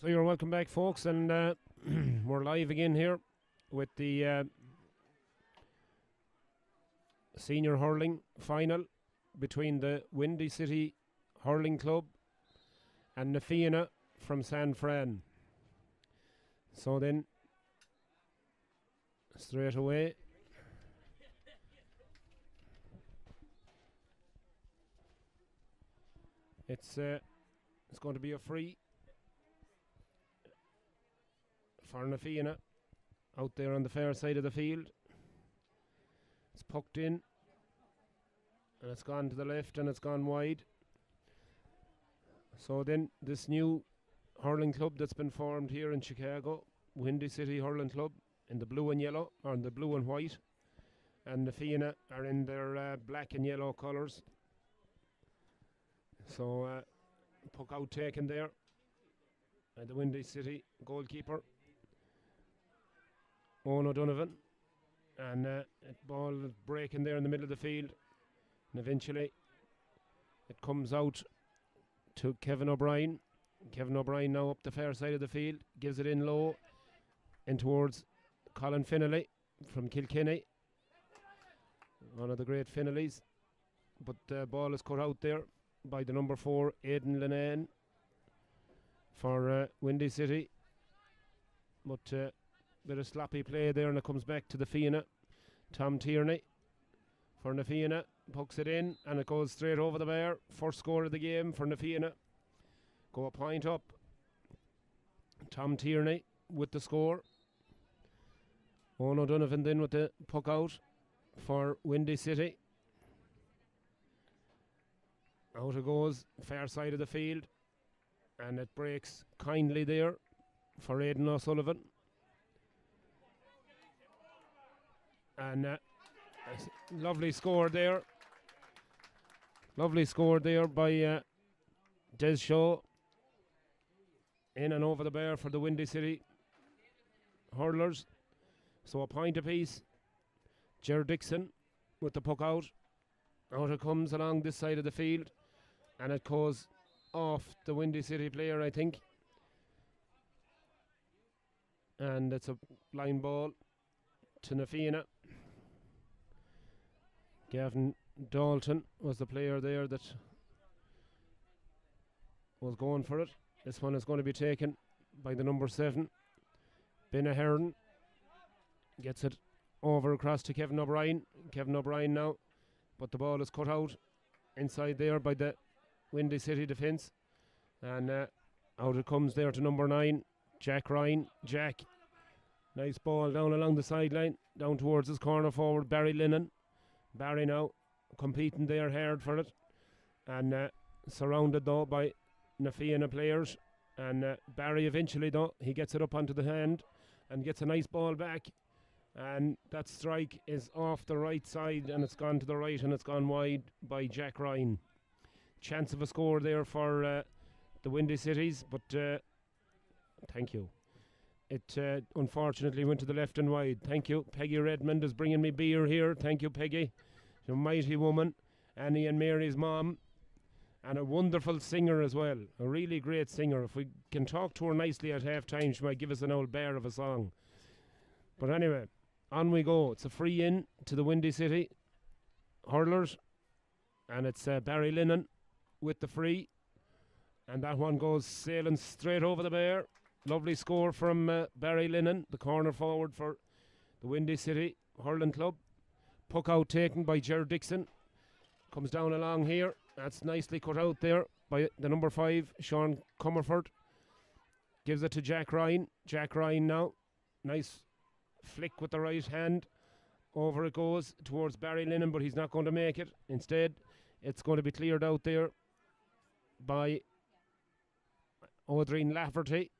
So you're welcome back, folks, and we're live again here with the senior hurling final between the Windy City Hurling Club and the Fianna from San Fran. So then, straight away, it's going to be a free for the Fianna out there on the far side of the field. It's pucked in and it's gone to the left and it's gone wide. So then this new hurling club that's been formed here in Chicago, Windy City Hurling Club, in the blue and yellow, or in the blue and white, and the Fianna are in their black and yellow colours. So puck out taken there by the Windy City goalkeeper Owen O'Donovan, and ball breaking there in the middle of the field, and eventually it comes out to Kevin O'Brien. Kevin O'Brien now up the far side of the field, gives it in low in towards Colin Finnelly from Kilkenny, one of the great Finnellys, but the ball is cut out there by the number 4 Aidan Linnane for Windy City, but bit of sloppy play there, and it comes back to the Fianna. Tom Tierney for the Fianna pucks it in and it goes straight over the bar. First score of the game for the Fianna. Go a point up. Tom Tierney with the score. Owen O'Donovan then with the puck out for Windy City. Out it goes, far side of the field, and it breaks kindly there for Aidan O'Sullivan. And lovely score there. Lovely score there by Des Shaw. In and over the bar for the Windy City hurlers. So a point apiece. Ger Dixon with the puck out. Out it comes along this side of the field. And it goes off the Windy City player, I think. And it's a line ball to the Fianna. Gavin Dalton was the player there that was going for it. This one is going to be taken by the number 7, Ben Ahern. Gets it over across to Kevin O'Brien. Kevin O'Brien now, but the ball is cut out inside there by the Windy City defence. And out it comes there to number 9, Jack Ryan. Jack, nice ball down along the sideline, down towards his corner forward, Barry Lennon. Barry now competing there hard for it, and surrounded though by the Fianna players, and Barry eventually though he gets it up onto the hand and gets a nice ball back, and that strike is off the right side and it's gone to the right and it's gone wide by Jack Ryan. Chance of a score there for the Windy Cities, but thank you. It unfortunately went to the left and wide. Thank you. Peggy Redmond is bringing me beer here. Thank you, Peggy. She's a mighty woman. Annie and Mary's mom. And a wonderful singer as well. A really great singer. If we can talk to her nicely at half time, she might give us an old bear of a song. But anyway, on we go. It's a free in to the Windy City hurlers. And it's Barry Lennon with the free. And that one goes sailing straight over the bar. Lovely score from Barry Lennon, the corner forward for the Windy City Hurling Club. Puck out taken by Ger Dixon. Comes down along here. That's nicely cut out there by the number 5, Sean Comerford. Gives it to Jack Ryan. Jack Ryan now. Nice flick with the right hand. Over it goes towards Barry Lennon, but he's not going to make it. Instead, it's going to be cleared out there by Odreen Lafferty.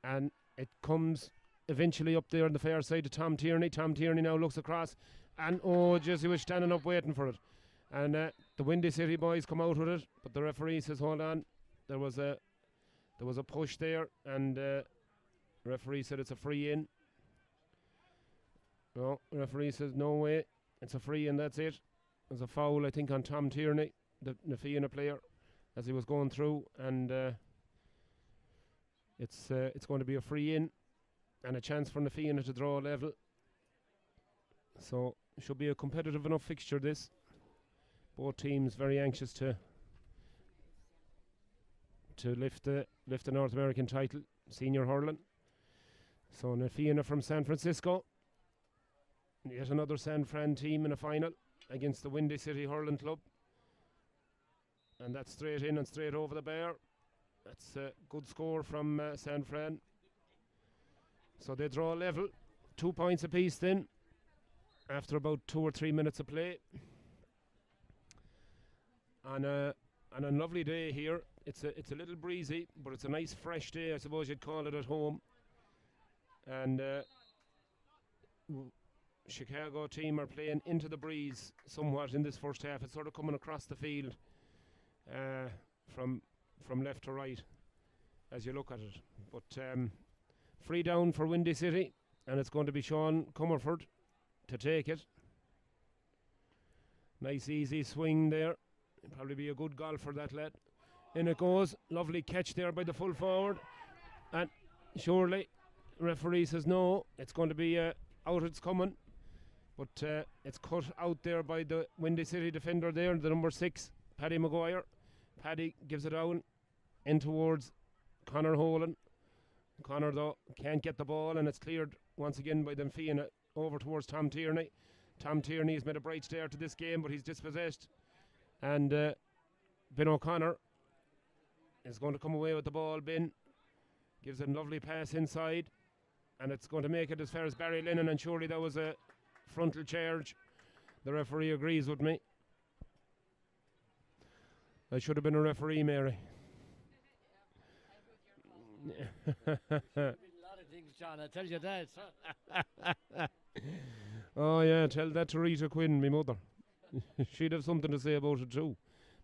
And it comes eventually up there on the far side to Tom Tierney. Tom Tierney now looks across, and Jesse was standing up waiting for it. And the Windy City boys come out with it, but the referee says, hold on. There was a push there, and the referee said it's a free in. No, referee says no way, it's a free in, that's it. There's a foul, I think, on Tom Tierney, the Fianna player, as he was going through, and It's going to be a free in and a chance for Fianna to draw level. So it should be a competitive enough fixture, this. Both teams very anxious to lift the North American title, senior hurling. So Fianna from San Francisco, yet another San Fran team in a final against the Windy City Hurling Club. And that's straight in and straight over the bar. That's a good score from San Fran. So they draw level, 2 points apiece then, after about 2 or 3 minutes of play. On a lovely day here. It's a little breezy, but it's a nice fresh day, I suppose you'd call it, at home. And Chicago team are playing into the breeze somewhat in this first half. It's sort of coming across the field from left to right as you look at it. But free down for Windy City, and it's going to be Sean Comerford to take it. Nice easy swing there. Probably be a good golfer, that lad. In it goes. Lovely catch there by the full forward. And surely, referee says no. It's going to be out, it's coming. But it's cut out there by the Windy City defender there, the number 6, Paddy Maguire. Paddy gives it down in towards Conor Holan. Conor, though, can't get the ball, and it's cleared once again by Fianna over towards Tom Tierney. Tom Tierney has made a bright start to this game, but he's dispossessed. And Ben O'Connor is going to come away with the ball. Ben gives it a lovely pass inside, and it's going to make it as far as Barry Lennon, and surely that was a frontal charge. The referee agrees with me. I should have been a referee, Mary. A lot of things, John, I tell you that. Oh yeah, tell that to Rita Quinn, my mother. She'd have something to say about it too.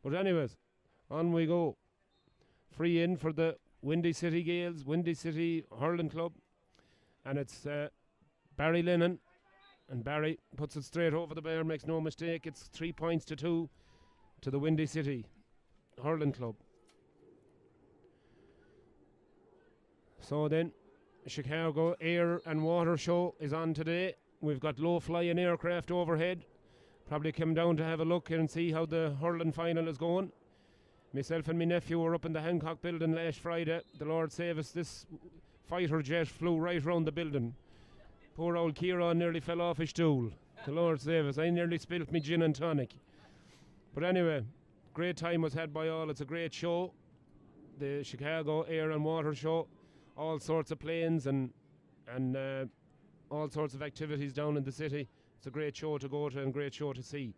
But anyways, on we go. Free in for the Windy City Gales, Windy City Hurling Club. And it's Barry Lennon. And Barry puts it straight over the bar, makes no mistake. It's 3 points to 2 to the Windy City Hurling Club. So then, Chicago Air and Water Show is on today. We've got low-flying aircraft overhead. Probably come down to have a look and see how the hurling final is going. Myself and my nephew were up in the Hancock building last Friday. The Lord save us, this fighter jet flew right round the building. Poor old Kieran nearly fell off his stool. The Lord save us. I nearly spilt me gin and tonic. But anyway, great time was had by all. It's a great show. The Chicago Air and Water Show. All sorts of planes and all sorts of activities down in the city. It's a great show to go to and great show to see.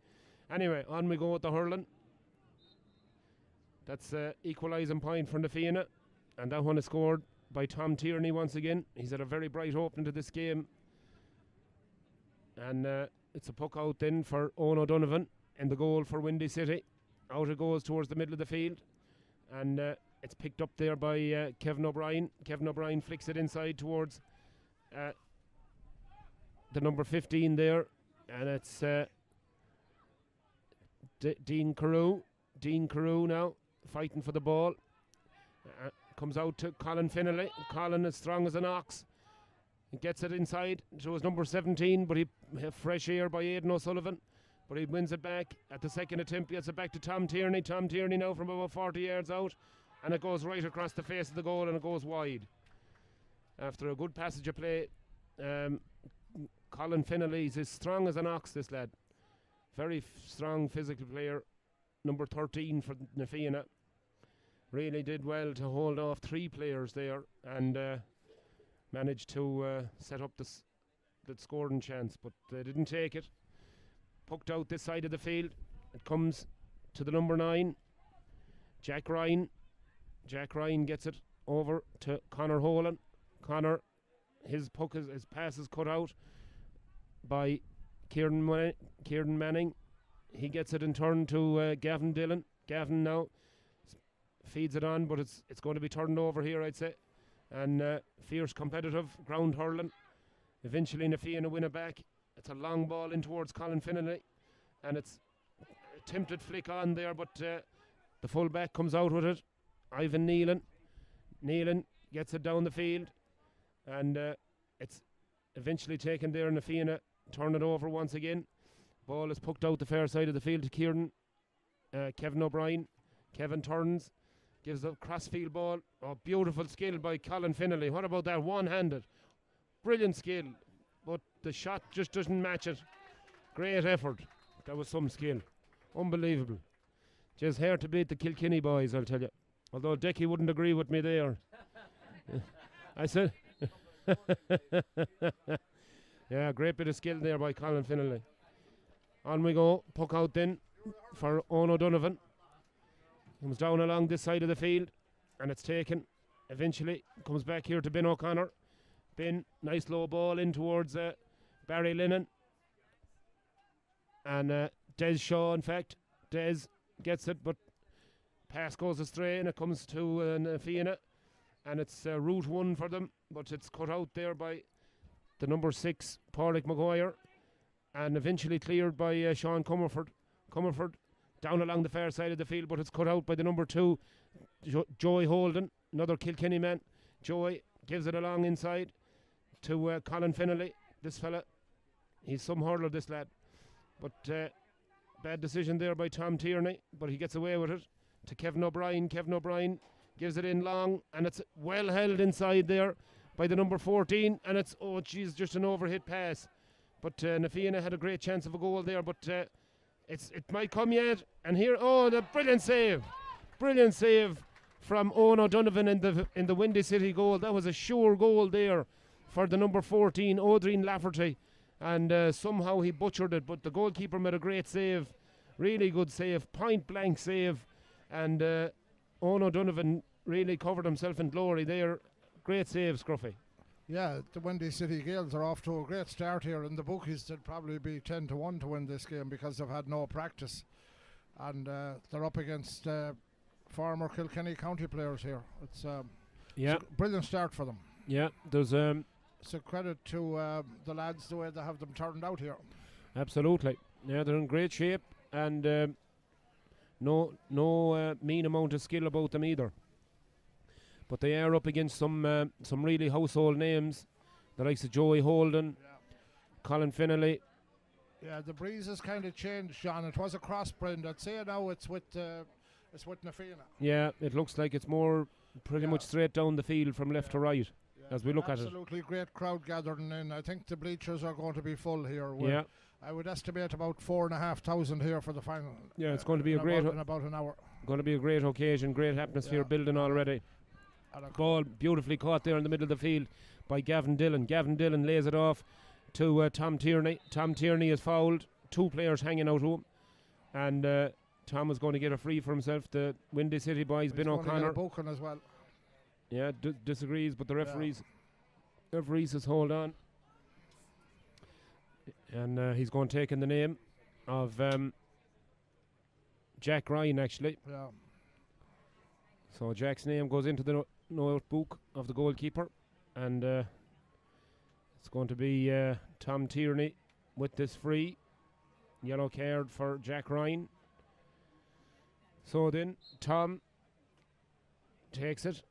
Anyway, on we go with the hurling. That's equalising point for Fianna, and that one is scored by Tom Tierney once again. He's had a very bright opening to this game. And it's a puck out then for Owen O'Donovan in the goal for Windy City. Out it goes towards the middle of the field. And it's picked up there by Kevin O'Brien. Kevin O'Brien flicks it inside towards the number 15 there. And it's Dean Carew. Dean Carew now fighting for the ball. Comes out to Colin Finnelly. Colin is strong as an ox. He gets it inside to his number 17, but he fresh air by Aidan O'Sullivan. But he wins it back at the second attempt. He gets it back to Tom Tierney. Tom Tierney now from about 40 yards out. And it goes right across the face of the goal and it goes wide. After a good passage of play, Colin Finnelly is strong as an ox, this lad. Very strong physical player. Number 13 for Fianna. Really did well to hold off 3 players there and managed to set up the scoring chance, but they didn't take it. Pucked out this side of the field. It comes to the number 9, Jack Ryan. Jack Ryan gets it over to Conor Holan. Conor, his pass is cut out by Kieran Manning. He gets it in turn to Gavin Dillon. Gavin now feeds it on, but it's going to be turned over here, I'd say. And fierce competitive ground hurling. Eventually Fianna win it back. It's a long ball in towards Colin Finnelly, and it's attempted flick on there, but the full back comes out with it. Ivan Nealon gets it down the field, and it's eventually taken there. Na Fianna turn it over once again. Ball is pucked out the fair side of the field to Kieran. Kevin O'Brien. Kevin turns, gives a crossfield ball. Oh, beautiful skill by Colin Finnelly. What about that one-handed? Brilliant skill, but the shot just doesn't match it. Great effort. That was some skill. Unbelievable. Just hard to beat the Kilkenny boys, I'll tell you. Although Decky wouldn't agree with me there. I said... Yeah, great bit of skill there by Colin Finnelly. On we go. Puck out then for Owen O'Donovan. Comes down along this side of the field, and it's taken. Eventually comes back here to Ben O'Connor. Ben, nice low ball in towards Barry Lennon. And Des Shaw, in fact. Des gets it, but pass goes astray, and it comes to Na Fianna. And it's route one for them, but it's cut out there by the number 6, Pádraig Maguire, and eventually cleared by Sean Comerford. Comerford down along the far side of the field, but it's cut out by the number 2, Joey Holden, another Kilkenny man. Joey gives it along inside to Colin Finnelly. This fella, he's some hurler, this lad. But bad decision there by Tom Tierney, but he gets away with it to Kevin O'Brien. Kevin O'Brien gives it in long, and it's well held inside there by the number 14, and it's, oh geez, just an overhit pass. But Na Fianna had a great chance of a goal there, but it might come yet. And here, oh, the brilliant save from Owen O'Donovan in the Windy City goal. That was a sure goal there for the number 14, Odreen Lafferty, and somehow he butchered it, but the goalkeeper made a great save, really good save, point blank save, and Owen O'Donovan really covered himself in glory there. Great save, Scruffy. Yeah, the Windy City Gales are off to a great start here, and the bookies would probably be 10-1 to win this game because they've had no practice, and they're up against former Kilkenny County players here. It's a brilliant start for them. Yeah, there's it's a credit to the lads the way they have them turned out here. Absolutely. Yeah, they're in great shape, and no mean amount of skill about them either. But they are up against some really household names, the likes of Joey Holden, Colin Finnelly. Yeah, the breeze has kind of changed, John. It was a crossbrand. I'd say now it's with Na Fianna. Yeah, it looks like it's more pretty much straight down the field from left to right as we look at it. Absolutely great crowd gathering in. I think the bleachers are going to be full here. Yeah. I would estimate about 4,500 here for the final. Yeah, it's going to be in about an hour. Going to be a great occasion, great atmosphere building already. Ball beautifully caught there in the middle of the field by Gavin Dillon. Gavin Dillon lays it off to Tom Tierney. Tom Tierney is fouled. 2 players hanging out to him. And Tom is going to get a free for himself. The Windy City boys, Ben O'Connor. As well. Yeah, disagrees, but the referees says hold on. And he's going to take in the name of Jack Ryan, actually. Yeah. So Jack's name goes into the notebook of the goalkeeper, and it's going to be Tom Tierney with this free. Yellow card for Jack Ryan. So then Tom takes it,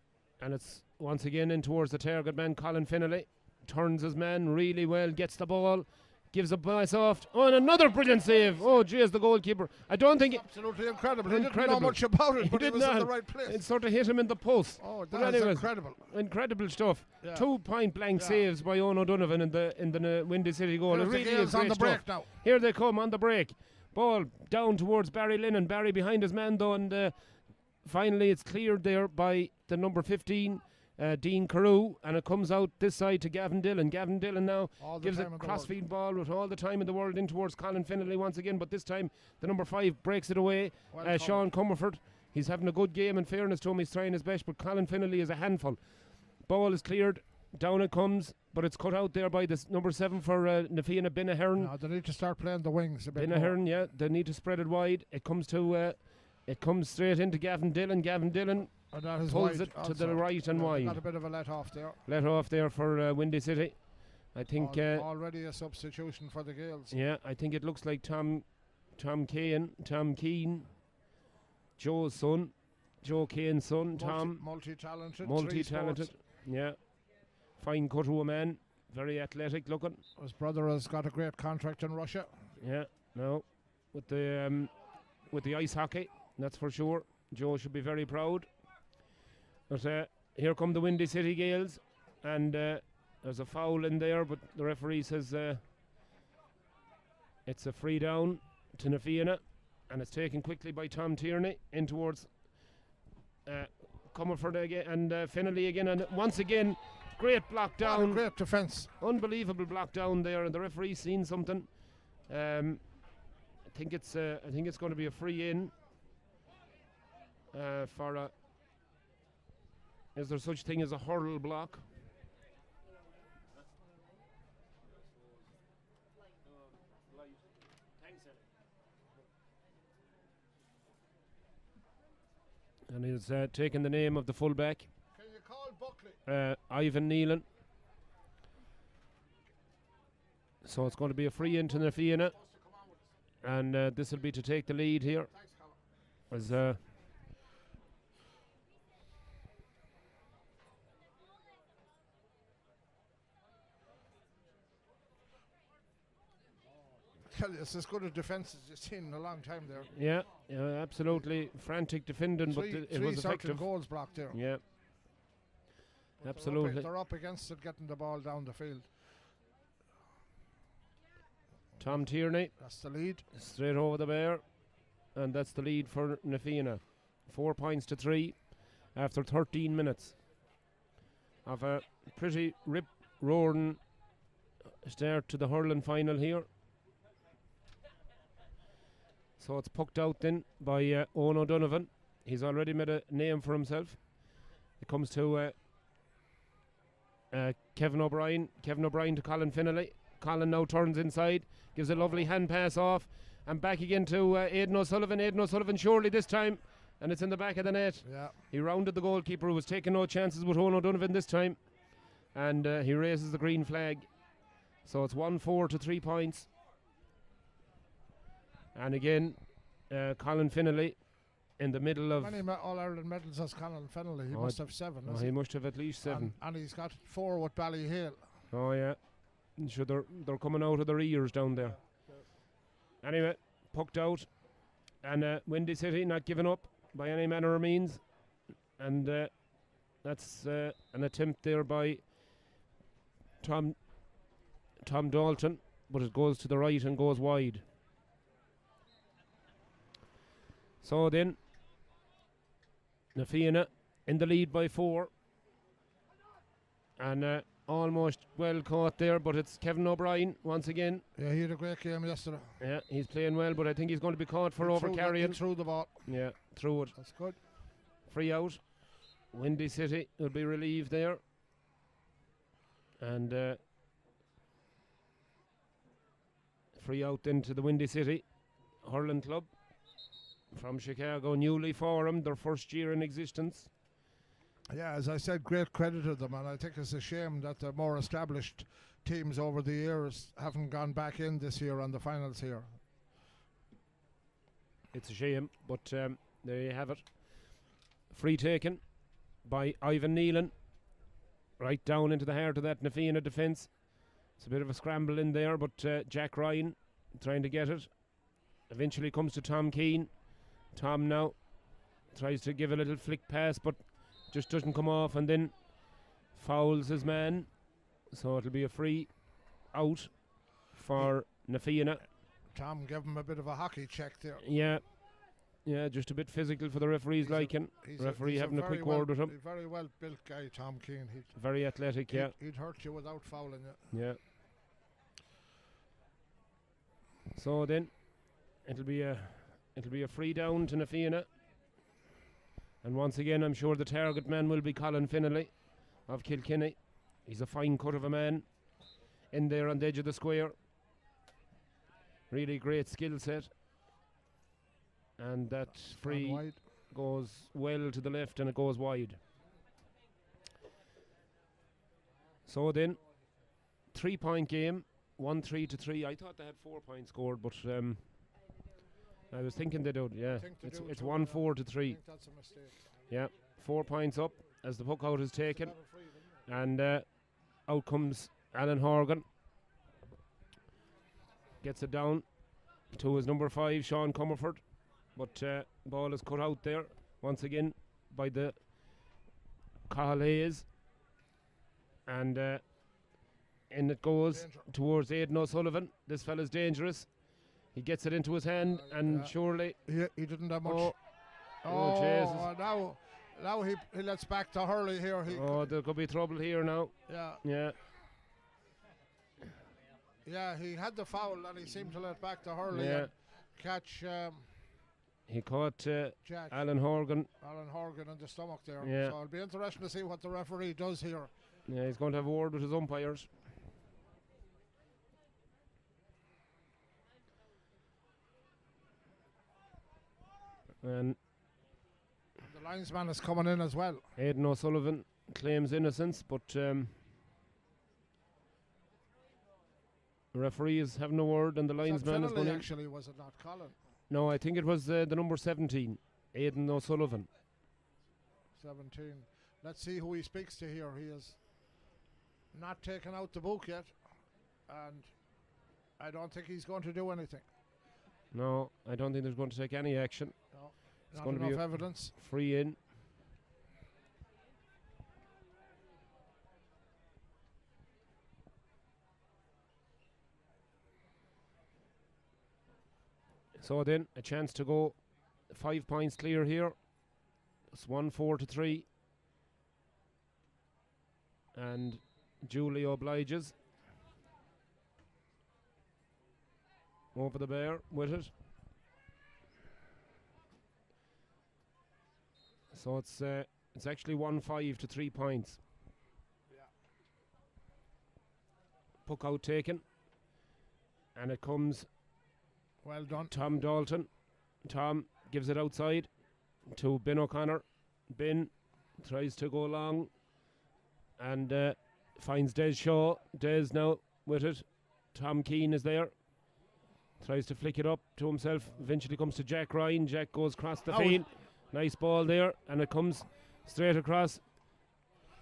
and it's once again in towards the target man, Colin Finnelly. Turns his man really well, gets the ball, gives a pass off. Oh, and another brilliant save. Oh, geez, the goalkeeper. I don't think... Absolutely incredible. He didn't know much about it, but he was in the right place. It sort of hit him in the post. Oh, that is incredible. Incredible stuff. Yeah. 2 point-blank saves by Owen O'Donovan in the Windy City goal. Here's it really the Gales is great on the stuff. break now. Here they come on the break. Ball down towards Barry Lennon. Barry behind his man, though, and finally it's cleared there by the number 15, Dean Carew, and it comes out this side to Gavin Dillon. Gavin Dillon now gives a crossfield ball with all the time in the world in towards Colin Finnelly once again, but this time the number 5 breaks it away. Sean Comerford, he's having a good game, in fairness to him, he's trying his best, but Colin Finnelly is a handful. Ball is cleared, down it comes, but it's cut out there by this number 7 for Na Fianna, Ben Ahern. No, they need to start playing the wings a bit. Ben Ahern, yeah, they need to spread it wide. It comes straight into Gavin Dillon. Gavin Dillon pulls it to the right and wide. Got a bit of a let off there. Let off there for Windy City. I think already a substitution for the Gales. Yeah, I think it looks like Tom Keane, Joe Kane's son, Tom. Multi-talented. Yeah. Fine cut of a man. Very athletic looking. His brother has got a great contract in Russia. Yeah. No. With the ice hockey, that's for sure. Joe should be very proud. But here come the Windy City Gales, and there's a foul in there, but the referee says it's a free down to Nafiana, and it's taken quickly by Tom Tierney in towards Comerford again, and Fennelly again, and once again, great block down. Great defence. Unbelievable block down there, and the referee's seen something. I think it's going to be a free in for a. Is there such thing as a hurl block? And he's taken the name of the fullback. Can you call Buckley? Ivan Nealon. So it's going to be a free into Nafiana, and this will be to take the lead here. As tell you, it's as good a defence as you've seen in a long time there. yeah, absolutely frantic defending, but it was effective. Goals blocked there. Yeah, But absolutely. They're up against it, getting the ball down the field. Tom Tierney, That's the lead. straight over the bar, and that's the lead for Nafiana. 4 points to 3 after 13 minutes of a pretty rip-roaring start to the hurling final here. So it's pucked out then by Owen O'Donovan. He's already made a name for himself. It comes to Kevin O'Brien. Kevin O'Brien to Colin Fennelly. Colin now turns inside, gives a lovely hand pass off, and back again to Aidan O'Sullivan. Aidan O'Sullivan surely this time, and it's in the back of the net. Yeah. He rounded the goalkeeper, who was taking no chances with Owen O'Donovan this time, and he raises the green flag. So it's 1-4 to 3 points. And again, Colin Fennelly in the middle of. How many All-Ireland medals has Colin Fennelly? He must have 7. He must have at least 7. And he's got 4 with Ballyhale. Oh yeah, sure they're coming out of their ears down there. Anyway, pucked out, and Windy City not giving up by any manner of means, and that's an attempt there by Tom Dalton, but it goes to the right and goes wide. So then, Nafiana in the lead by 4, and almost well caught there, but it's Kevin O'Brien once again. Yeah, he had a great game yesterday. Yeah, he's playing well, but I think he's going to be caught for over-carrying. He threw the ball. Yeah, threw it. That's good. Free out. Windy City will be relieved there. And free out then to the Windy City Hurling Club from Chicago, newly formed, their first year in existence. Yeah, as I said, great credit to them, and I think it's a shame that the more established teams over the years haven't gone back in this year on the finals here. It's a shame, but there you have it. Free taken by Ivan Nealon, right down into the heart of that Nafiana defence. It's a bit of a scramble in there, but Jack Ryan trying to get it. Eventually comes to Tom Keane. Tom now tries to give a little flick pass, but just doesn't come off, and then fouls his man. So it'll be a free out for Nafiana. Tom gave him a bit of a hockey check there. Yeah, just a bit physical for the referee's liking. Referee having a quick word with him. A very well built guy, Tom Keane. Very athletic, yeah. He'd hurt you without fouling you. Yeah. So then it'll be a free down to Nafiana. And once again, I'm sure the target man will be Colin Fennelly of Kilkenny. He's a fine cut of a man in there on the edge of the square. Really great skill set. And that free goes well to the left, and it goes wide. So then, 3-point game, 1-3 to 3. I thought they had 4 points scored, but I was thinking they did, yeah. It's 1-4 to 3. I think that's a mistake. Yeah, 4 points up as the puck out is taken. And out comes Alan Horgan. Gets it down to his number 5, Sean Comerford. But ball is cut out there once again by the Cathal Hayes. And in it goes towards Aidan O'Sullivan. This fella's dangerous. He gets it into his hand and surely... He didn't have much. Jesus. Now he lets back to Hurley here. There could be trouble here now. Yeah. Yeah, he had the foul and he seemed to let back to Hurley and catch... he caught Alan Horgan. Alan Horgan in the stomach there. Yeah. So it'll be interesting to see what the referee does here. Yeah, he's going to have a word with his umpires. And the linesman is coming in as well. Aidan O'Sullivan claims innocence, but the referee is having a word, and the linesman is going in. Actually, was it not Colin? No, I think it was the number 17, Aidan O'Sullivan. 17. Let's see who he speaks to here. He is not taken out the book yet, and I don't think he's going to do anything. No, I don't think there's going to take any action. No, it's not going to be evidence. Free in. So then, a chance to go 5 points clear here. It's 1-4-3. And Julie obliges. Over the bar with it. So it's actually 1-5 to 3 points. Yeah. Puck out taken. And it comes... Well done. Tom Dalton. Tom gives it outside to Ben O'Connor. Ben tries to go long and finds Des Shaw. Des now with it. Tom Keane is there. Tries to flick it up to himself. Eventually comes to Jack Ryan. Jack goes across the field. Nice ball there. And it comes straight across.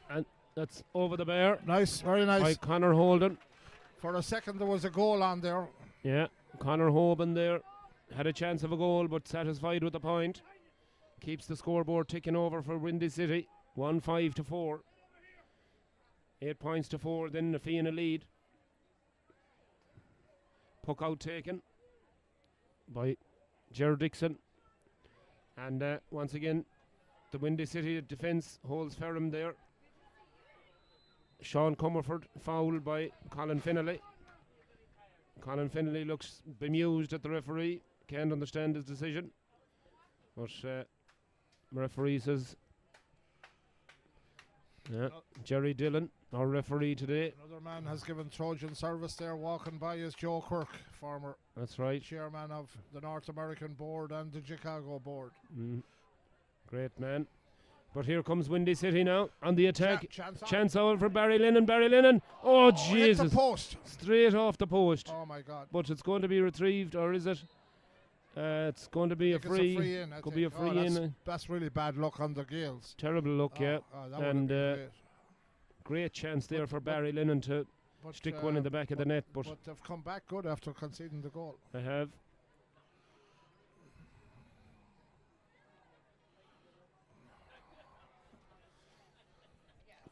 And that's over the bar. Nice, very nice. By Conor Holden. For a second there was a goal on there. Yeah. Conor Hoban there had a chance of a goal, but satisfied with the point. Keeps the scoreboard ticking over for Windy City. 1-5 to 4. 8 points to 4. Then the Fianna lead. Puck out taken by Gerard Dixon. And once again, the Windy City defence holds firm there. Sean Comerford fouled by Colin Finnelly. Colin Finnelly looks bemused at the referee. Can't understand his decision. But the referee says... Jerry Dillon, our referee today. Another man has given Trojan service there. Walking by is Joe Quirk, former chairman of the North American board and the Chicago board. Great man. But here comes Windy City now on the attack. Chance out for Barry Lennon. Barry Lennon. Oh, Jesus. Hit the post. Straight off the post. Oh, my God. But it's going to be retrieved, or is it? It's going to be a free. It's a free in. Could be a free in. That's really bad luck on the Gales. Terrible luck, yeah. And great chance there for Barry Lennon to stick one in the back of the net. But they've come back good after conceding the goal. They have.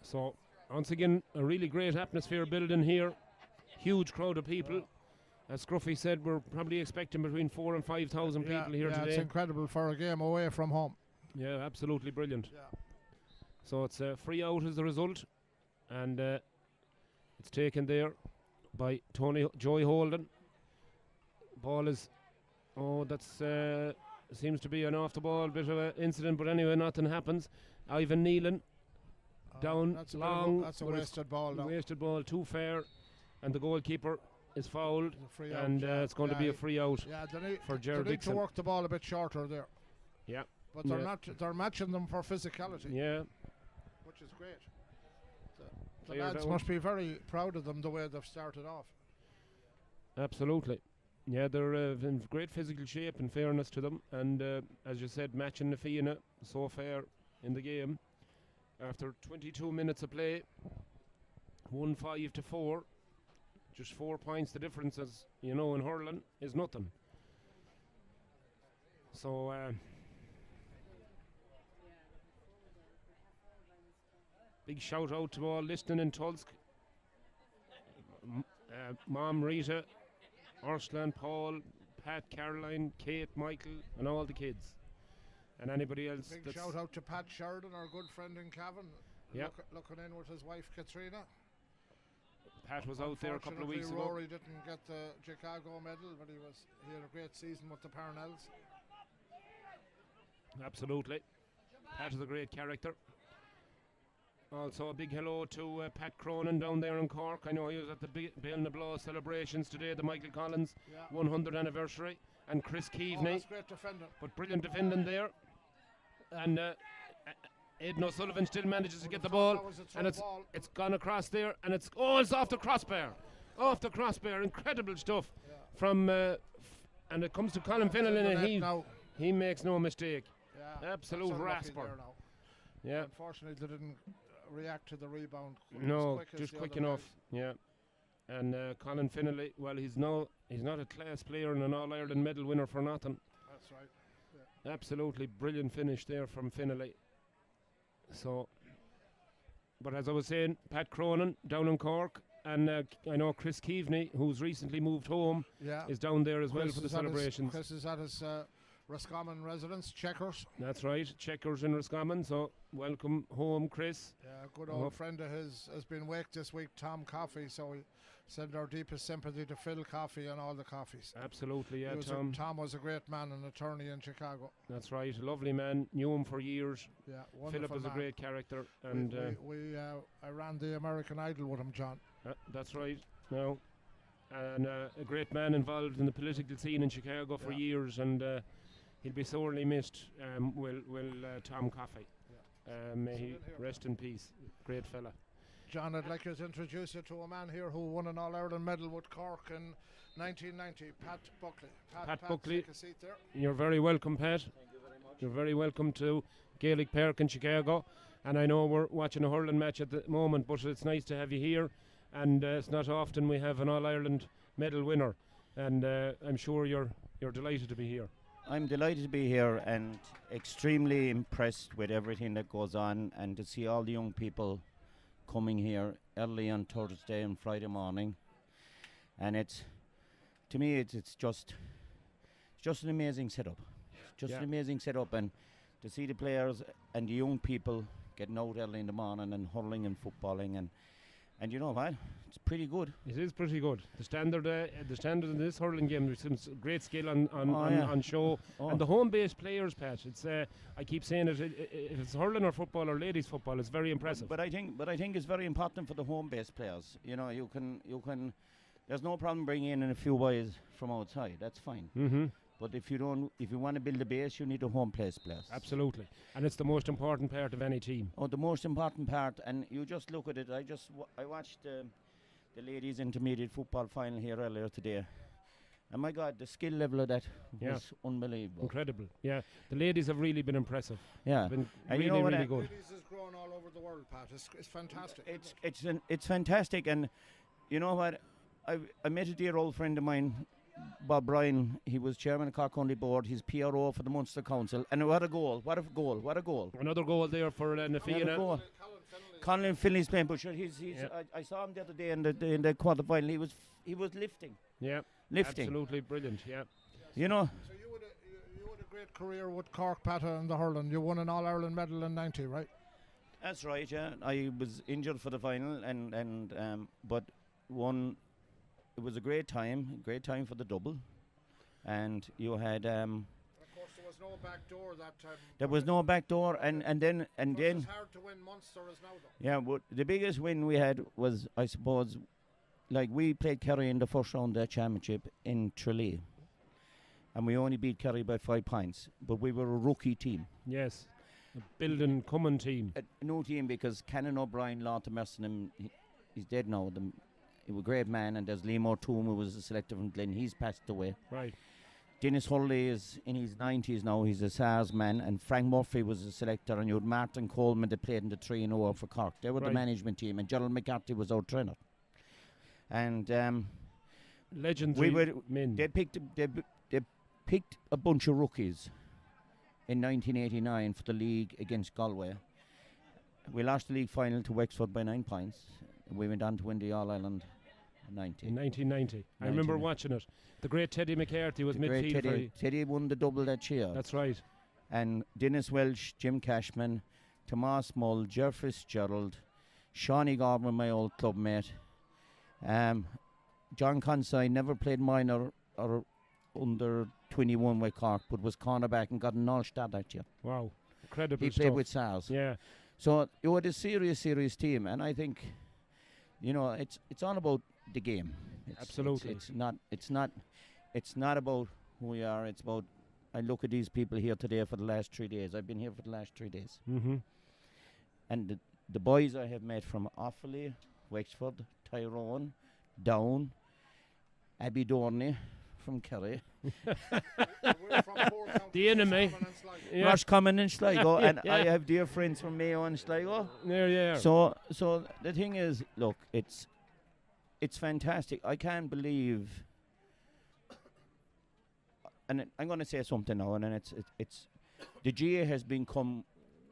So, once again, a really great atmosphere building here. Huge crowd of people. As Scruffy said, we're probably expecting between 4,000 and 5,000 people here today. It's incredible for a game away from home. Yeah, absolutely brilliant. Yeah. So it's a free out as the result. And it's taken there by Joey Holden. Ball is... Oh, that's... seems to be an off-the-ball bit of an incident, but anyway, nothing happens. Ivan Nealon. Down that's long. That's a wasted ball now. Wasted ball, too fair. And the goalkeeper is fouled. And it's going to be a free out for Gerard Dixon. They need to work the ball a bit shorter there. Yeah. But they're not. They're matching them for physicality. Yeah. Which is great. The lads must be very proud of them the way they've started off. Absolutely. Yeah, they're in great physical shape, in fairness to them. And as you said, matching the Fianna so far in the game. After 22 minutes of play, 1-5 to 4. Just 4 points. The difference, as you know, in hurling is nothing. So big shout out to all listening in Tulsk. Mom Rita, Ursula, Paul, Pat, Caroline, Kate, Michael, and all the kids, and anybody else. Big shout out to Pat Sheridan, our good friend in Cavan. Yeah. Looking in with his wife Katrina. Pat was out there a couple of weeks ago. Rory didn't get the Chicago medal, but he had a great season with the Parnells. Absolutely. Pat is a great character. Also a big hello to Pat Cronin down there in Cork. I know he was at the Bill Nablaw celebrations today, the Michael Collins 100th anniversary, and Chris Keaveney. That's great defending. But brilliant defending there. And Aidan O'Sullivan still manages to get the ball, and it's gone across there, and it's off the crossbar. Off the crossbar. Incredible stuff from and it comes to Colin Finnelan, and he makes no mistake. Yeah, absolute rasper. Yeah. Unfortunately, they didn't react to the rebound. No, just quick enough. Yeah. And Colin Finnelan, well, he's not a class player and an All-Ireland medal winner for nothing. That's right. Yeah. Absolutely brilliant finish there from Finnelan. So, but as I was saying, Pat Cronin down in Cork, and I know Chris Keaveney, who's recently moved home, is down there as well for the celebrations. Chris is at his Roscommon residence, Checkers. That's right, Checkers in Roscommon. So welcome home, Chris. Yeah, a good old friend of his has been waked this week, Tom Coffey. So we send our deepest sympathy to Phil Coffey and all the Coffeys. Absolutely, yeah, Tom was a great man, an attorney in Chicago. That's right, a lovely man. Knew him for years. Yeah, Philip was a great character, and I ran the American Idol with him, John. That's right. No, and a great man involved in the political scene in Chicago for years, and he'll be sorely missed. Will Tom Coffey? May he rest in peace. Great fella. John, I'd like you to introduce you to a man here who won an All-Ireland medal with Cork in 1990, Pat Buckley. Pat Buckley, take a seat there. You're very welcome, Pat. Thank you very much. You're very welcome to Gaelic Park in Chicago. And I know we're watching a hurling match at the moment, but it's nice to have you here. And it's not often we have an All-Ireland medal winner. And I'm sure you're delighted to be here. I'm delighted to be here and extremely impressed with everything that goes on, and to see all the young people coming here early on Thursday and Friday morning. And to me it's just an amazing setup. An amazing setup, and to see the players and the young people getting out early in the morning and hurling and footballing, and you know what? It's pretty good. It is pretty good. The standard in this hurling game, there's some great skill on show. And the home-based players, Pat. It's I keep saying it. If it's hurling or football or ladies football, it's very impressive. But I think it's very important for the home-based players. You know, you can. There's no problem bringing in a few boys from outside. That's fine. Mm-hmm. But if you want to build a base, you need a home-based players. Absolutely, and it's the most important part of any team. Oh, the most important part, and you just look at it. I watched the ladies' intermediate football final here earlier today, and my God, the skill level of that was unbelievable. Incredible. Yeah, the ladies have really been impressive. Yeah, been and really, you know really good. Ladies is growing all over the world, Pat. It's fantastic. It's fantastic, and you know what? I met a dear old friend of mine, Bob Bryan. He was chairman of Cork County Board. He's PRO for the Munster Council. And what a goal. What a goal. Another goal there for Nafina. Colin Finley's playing, but sure, I saw him the other day in the quarter final. He was lifting. Yeah. Lifting. Absolutely brilliant, yeah. You know. So you had a great career with Cork, Pat, in the hurling. You won an All-Ireland medal in 90, right? That's right, yeah. I was injured for the final, and but won. It was a great time for the double, and you had. Of course, there was no back door that time. There was no back door, and then. It's hard to win Munster as now, though. Yeah, but the biggest win we had was, I suppose, like we played Kerry in the first round of the championship in Tralee, and we only beat Kerry by 5 points, but we were a rookie team. Yes, a building common team. A new team, because Canon O'Brien, Lord Merson, he's dead now. He was a great man, and there's Liam O'Toole, who was a selector from Glen. He's passed away. Right. Dennis Hurley is in his 90s now. He's a SARS man, and Frank Murphy was a selector, and you had Martin Coleman that played in the 3-0 for Cork. They were the Right. management team, and Gerald McCarthy was our trainer. And Legendary men. they picked a bunch of rookies in 1989 for the league against Galway. We lost the league final to Wexford by 9 points. We went on to win the All-Ireland in 1990. I remember watching it. The great Teddy McCarthy was The great midfield. Teddy won the double that year. That's right. And Dennis Welsh, Jim Cashman, Tomas Mull, Ger Fitzgerald, Shawnee Gorman, my old club mate. John Consigh never played minor or under 21 with Cork, but was cornerback and got an all-star that year. Wow. Incredible He stuff. played with SARS. Yeah. So you had a serious team, and I think, it's all about the game. Absolutely. It's not about who we are. It's about, I look at these people here today for the last 3 days. I've been here for the last 3 days. Mm-hmm. And the boys I have met from Offaly, Wexford, Tyrone, Down, Abbey Dorney from Kerry, The enemy. Yeah. Roscommon and Sligo, Yeah, and yeah. I have dear friends from Mayo and Sligo. There you are. So the thing is, look, it's fantastic. I can't believe, and I'm going to say something now, and then it's the GA has become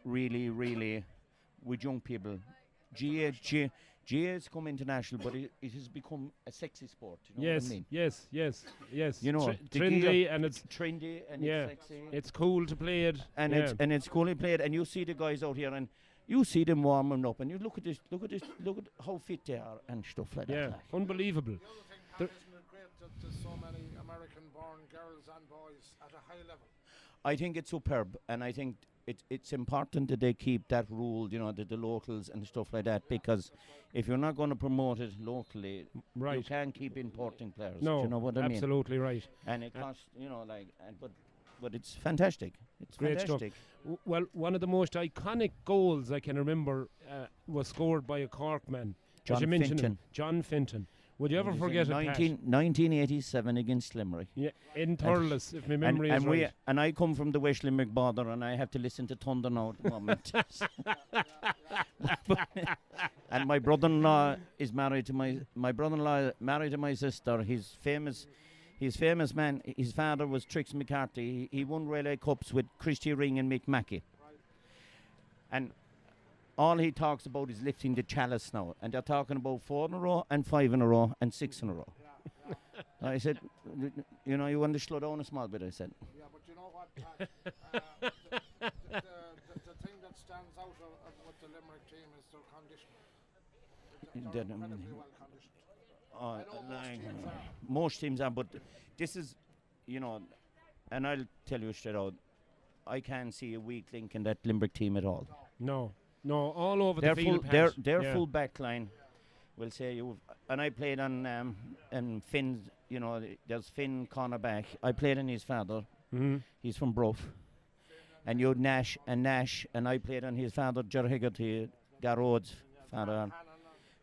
really with young people. GA has come international, but it has become a sexy sport. You know what I mean? Yes. You know, the trendy, and it's trendy and yeah, it's sexy. it's cool to play it. And yeah. it's coolly played, and you see the guys out here, and you see them warming up, and you look at how fit they are and stuff like Yeah, that. Like. unbelievable. Isn't it great that there's so many American-born girls and boys at a high level? I think it's superb, and I think it's important that they keep that rule, that the locals and stuff like that, because if you're not going to promote it locally, Right. you can't keep importing players. No, do you know what I mean? absolutely right. And it costs, but it's fantastic. It's Great stuff. fantastic. Well, one of the most iconic goals I can remember was scored by a Cork man. As you mentioned him, John Fenton. Would you ever It was forget in it, Pat? 1987 against Limerick. Yeah, in Thurles, if my memory is and right. and I come from the West Limerick border, and I have to listen to Thunder now at the moment. And my brother-in-law is married to my brother-in-law married to my sister. He's famous man. His father was Trix McCarthy. He won Relay Cups with Christy Ring and Mick Mackey. And all he talks about is lifting the chalice now, and they're talking about 4 in a row and 5 in a row and 6 in a row. I said, you want to slow down a small bit, I said. Yeah, but you know what, Pat? The thing that stands out with the Limerick team is their conditioning. They're incredibly well conditioned. I know Most teams are, but this is, and I'll tell you straight out, I can't see a weak link in that Limerick team at all. No, all over Their the field. their full back line will say and I played on Finn, there's Finn cornerback. I played on his father. Mm-hmm. He's from Bruff. And you had Nash, and I played on his father, Ger Hegarty, Garrod's father,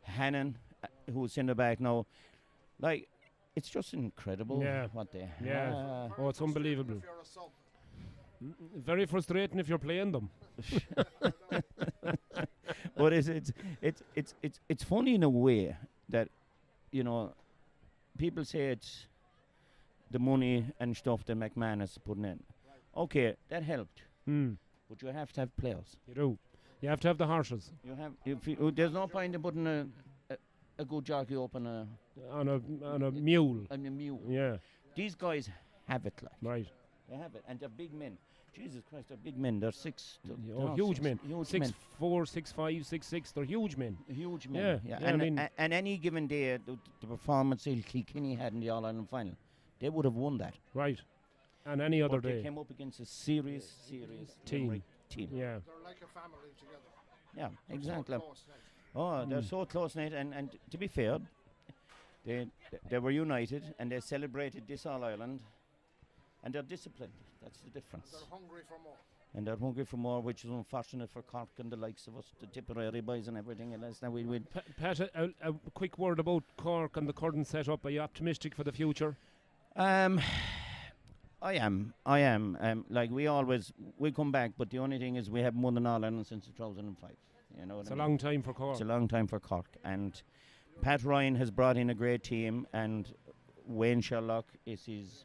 Hannon, who's in the back now. Like, it's just incredible what they have. Oh, it's unbelievable. If you're a sub. Very frustrating if you're playing them. But it's funny in a way that, people say it's the money and stuff that McMahon is putting in. Okay, that helped. But you have to have players. You do. You have to have the horses. You have. There's no point in putting a good jockey up on a mule. On a mule. Yeah. These guys have it, like. Right. They have it, and they're big men. Jesus Christ, they're big men. They're huge men. Huge 6'4", men. 6'5", 6'6". They're huge men. Huge men. Yeah. And any given day, the performance Kilkenny had in the All Ireland final, they would have won that. Right. And any other But they day. came up against a serious Team. Limerick team. Yeah. They're like a family together. Yeah, exactly. So close-knit. Oh, they're so close knit, and to be fair, they were united and they celebrated this All Ireland, and they're disciplined. That's the difference. They're hungry for more. And they're hungry for more, which is unfortunate for Cork and the likes of us, the Tipperary boys and everything else. Now we Pat, a quick word about Cork and the current setup. Are you optimistic for the future? I am. Like we come back, but the only thing is we haven't won an All Ireland since 2005. You know what It's I a mean? long time for Cork. It's a long time for Cork, and Pat Ryan has brought in a great team, and Wayne Sherlock is his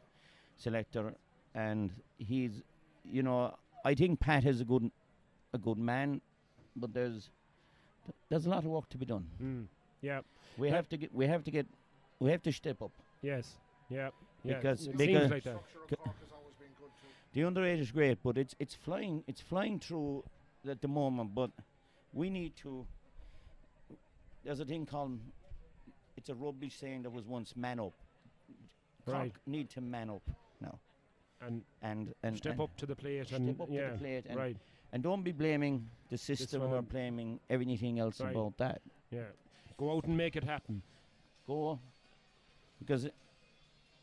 selector, and he's, you know, I think Pat is a good man, but there's a lot of work to be done. Yeah. We have to step up. Yes. Yeah. Because- it because- seems like that. Structure of Cork has always been good too. The underage is great, but it's flying through at the moment. But we need to. There's a thing called, it's a rugby saying that was once man up. Cork Right. need to man up now And and step and up to the plate. step And up to the plate and, right. and don't be blaming the system one or and- blaming everything else Right. about that. Yeah. Go out and make it happen. Go, because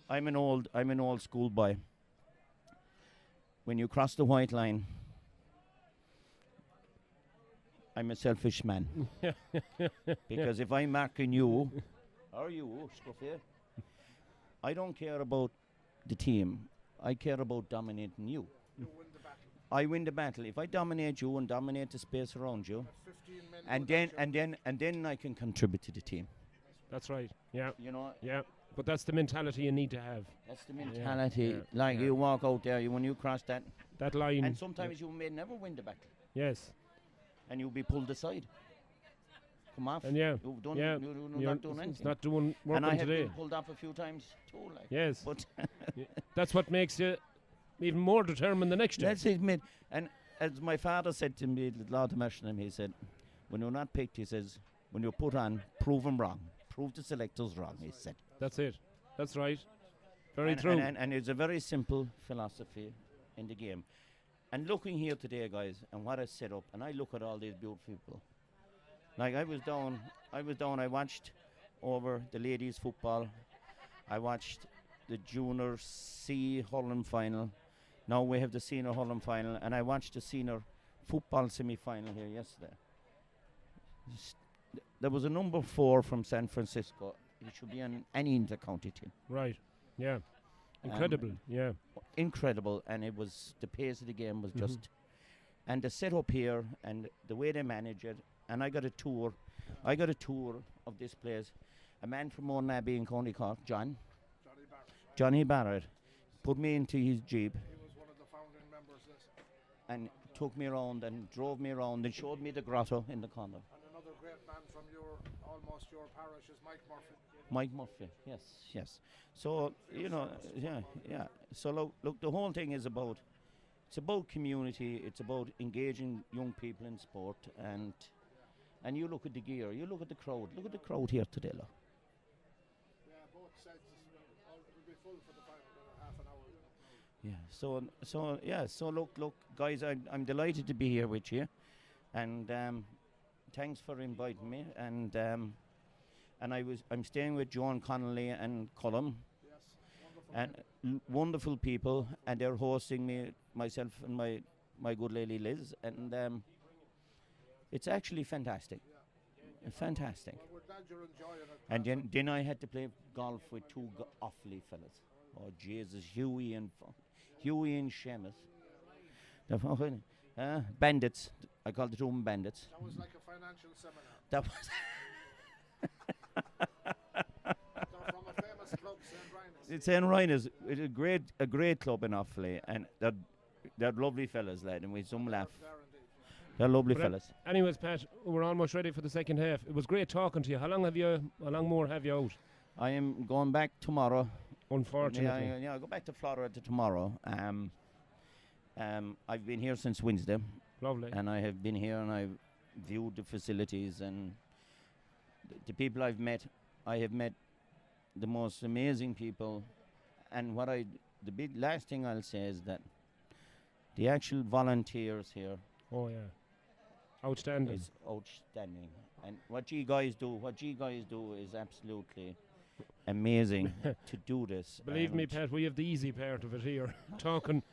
I'm an old school boy. When you cross the white line, I'm a selfish man. Because if I'm marking you, or you, stuff here, I don't care about the team. I care about dominating you. You win the battle. I win the battle. If I dominate you and dominate the space around you, That's 15 men. and without then I can contribute to the team. That's right. Yeah. You know, Yeah. But that's the mentality you need to have. that's the mentality. yeah, Like yeah. you walk out there, when you cross that, That line. and sometimes you may never win the battle, Yes. and you'll be pulled aside. Come off. And yeah. You've done. Yeah. You're You're not doing it's anything. not doing and I working have today. been pulled off a few times too. Like. Yes. But That's what makes you even more determined the next day. let's admit, and as my father said to me, Lord Mersham, he said, when you're not picked, he says, when you're put on, prove them wrong. Prove the selectors wrong, he said. That's it. That's right. Very and, true. And it's a very simple philosophy in the game. And looking here today, guys, and what I set up, and I look at all these beautiful people. Like I was down, I watched over the ladies' football. I watched the junior C hurling final. Now we have the senior hurling final, and I watched the senior football semi-final here yesterday. There was a number 4 from San Francisco. He should be on any inter-county team. Right. Yeah. Incredible. Yeah. Incredible, and it was the pace of the game was just, and the setup here and the way they manage it. And I got a tour of this place. A man from Owen Abbey in County Cork, Johnny Barrett, put me into his jeep He was one of the founding members. and took me around and drove me around and showed me the grotto in the corner. And another great man from almost your parish is Mike Murphy. Mike Murphy, yes. So you know, yeah. So look, the whole thing is about, it's about community. It's about engaging young people in sport, and you look at the gear, you look at the crowd. Look at the crowd here today, look. Yeah, both sides will be full for the final half an hour. Yeah. So look, guys, I'm delighted to be here with you, and thanks for inviting me. And I'm staying with Joan Connolly and Cullum, Yes, wonderful. and wonderful people, and they're hosting me, myself and my good lady Liz, and it's actually fantastic. Fantastic. Well, we're glad you're enjoying it. And then I had to play golf with 2 Offaly fellas. Oh Jesus, Huey and Seamus. The fucking bandits. I call the 2 bandits. That was like a financial seminar. That was They're from a famous club, St. Rhinus. St. Rhinus. It's a great club in Offaly, and they're lovely fellas, lad, and we had some laugh. There indeed. They're lovely But, fellas. Anyways, Pat, we're almost ready for the second half. It was great talking to you. How long more have you out? I am going back tomorrow. Unfortunately. Yeah, I'll go back to Florida tomorrow. I've been here since Wednesday, Lovely. and I have been here and I've viewed the facilities and the people I've met. I have met the most amazing people, and the big last thing I'll say is that the actual volunteers here Oh yeah. Outstanding. is outstanding, and what you guys do is absolutely amazing to do this. Believe me, and Pat, we have the easy part of it here. talking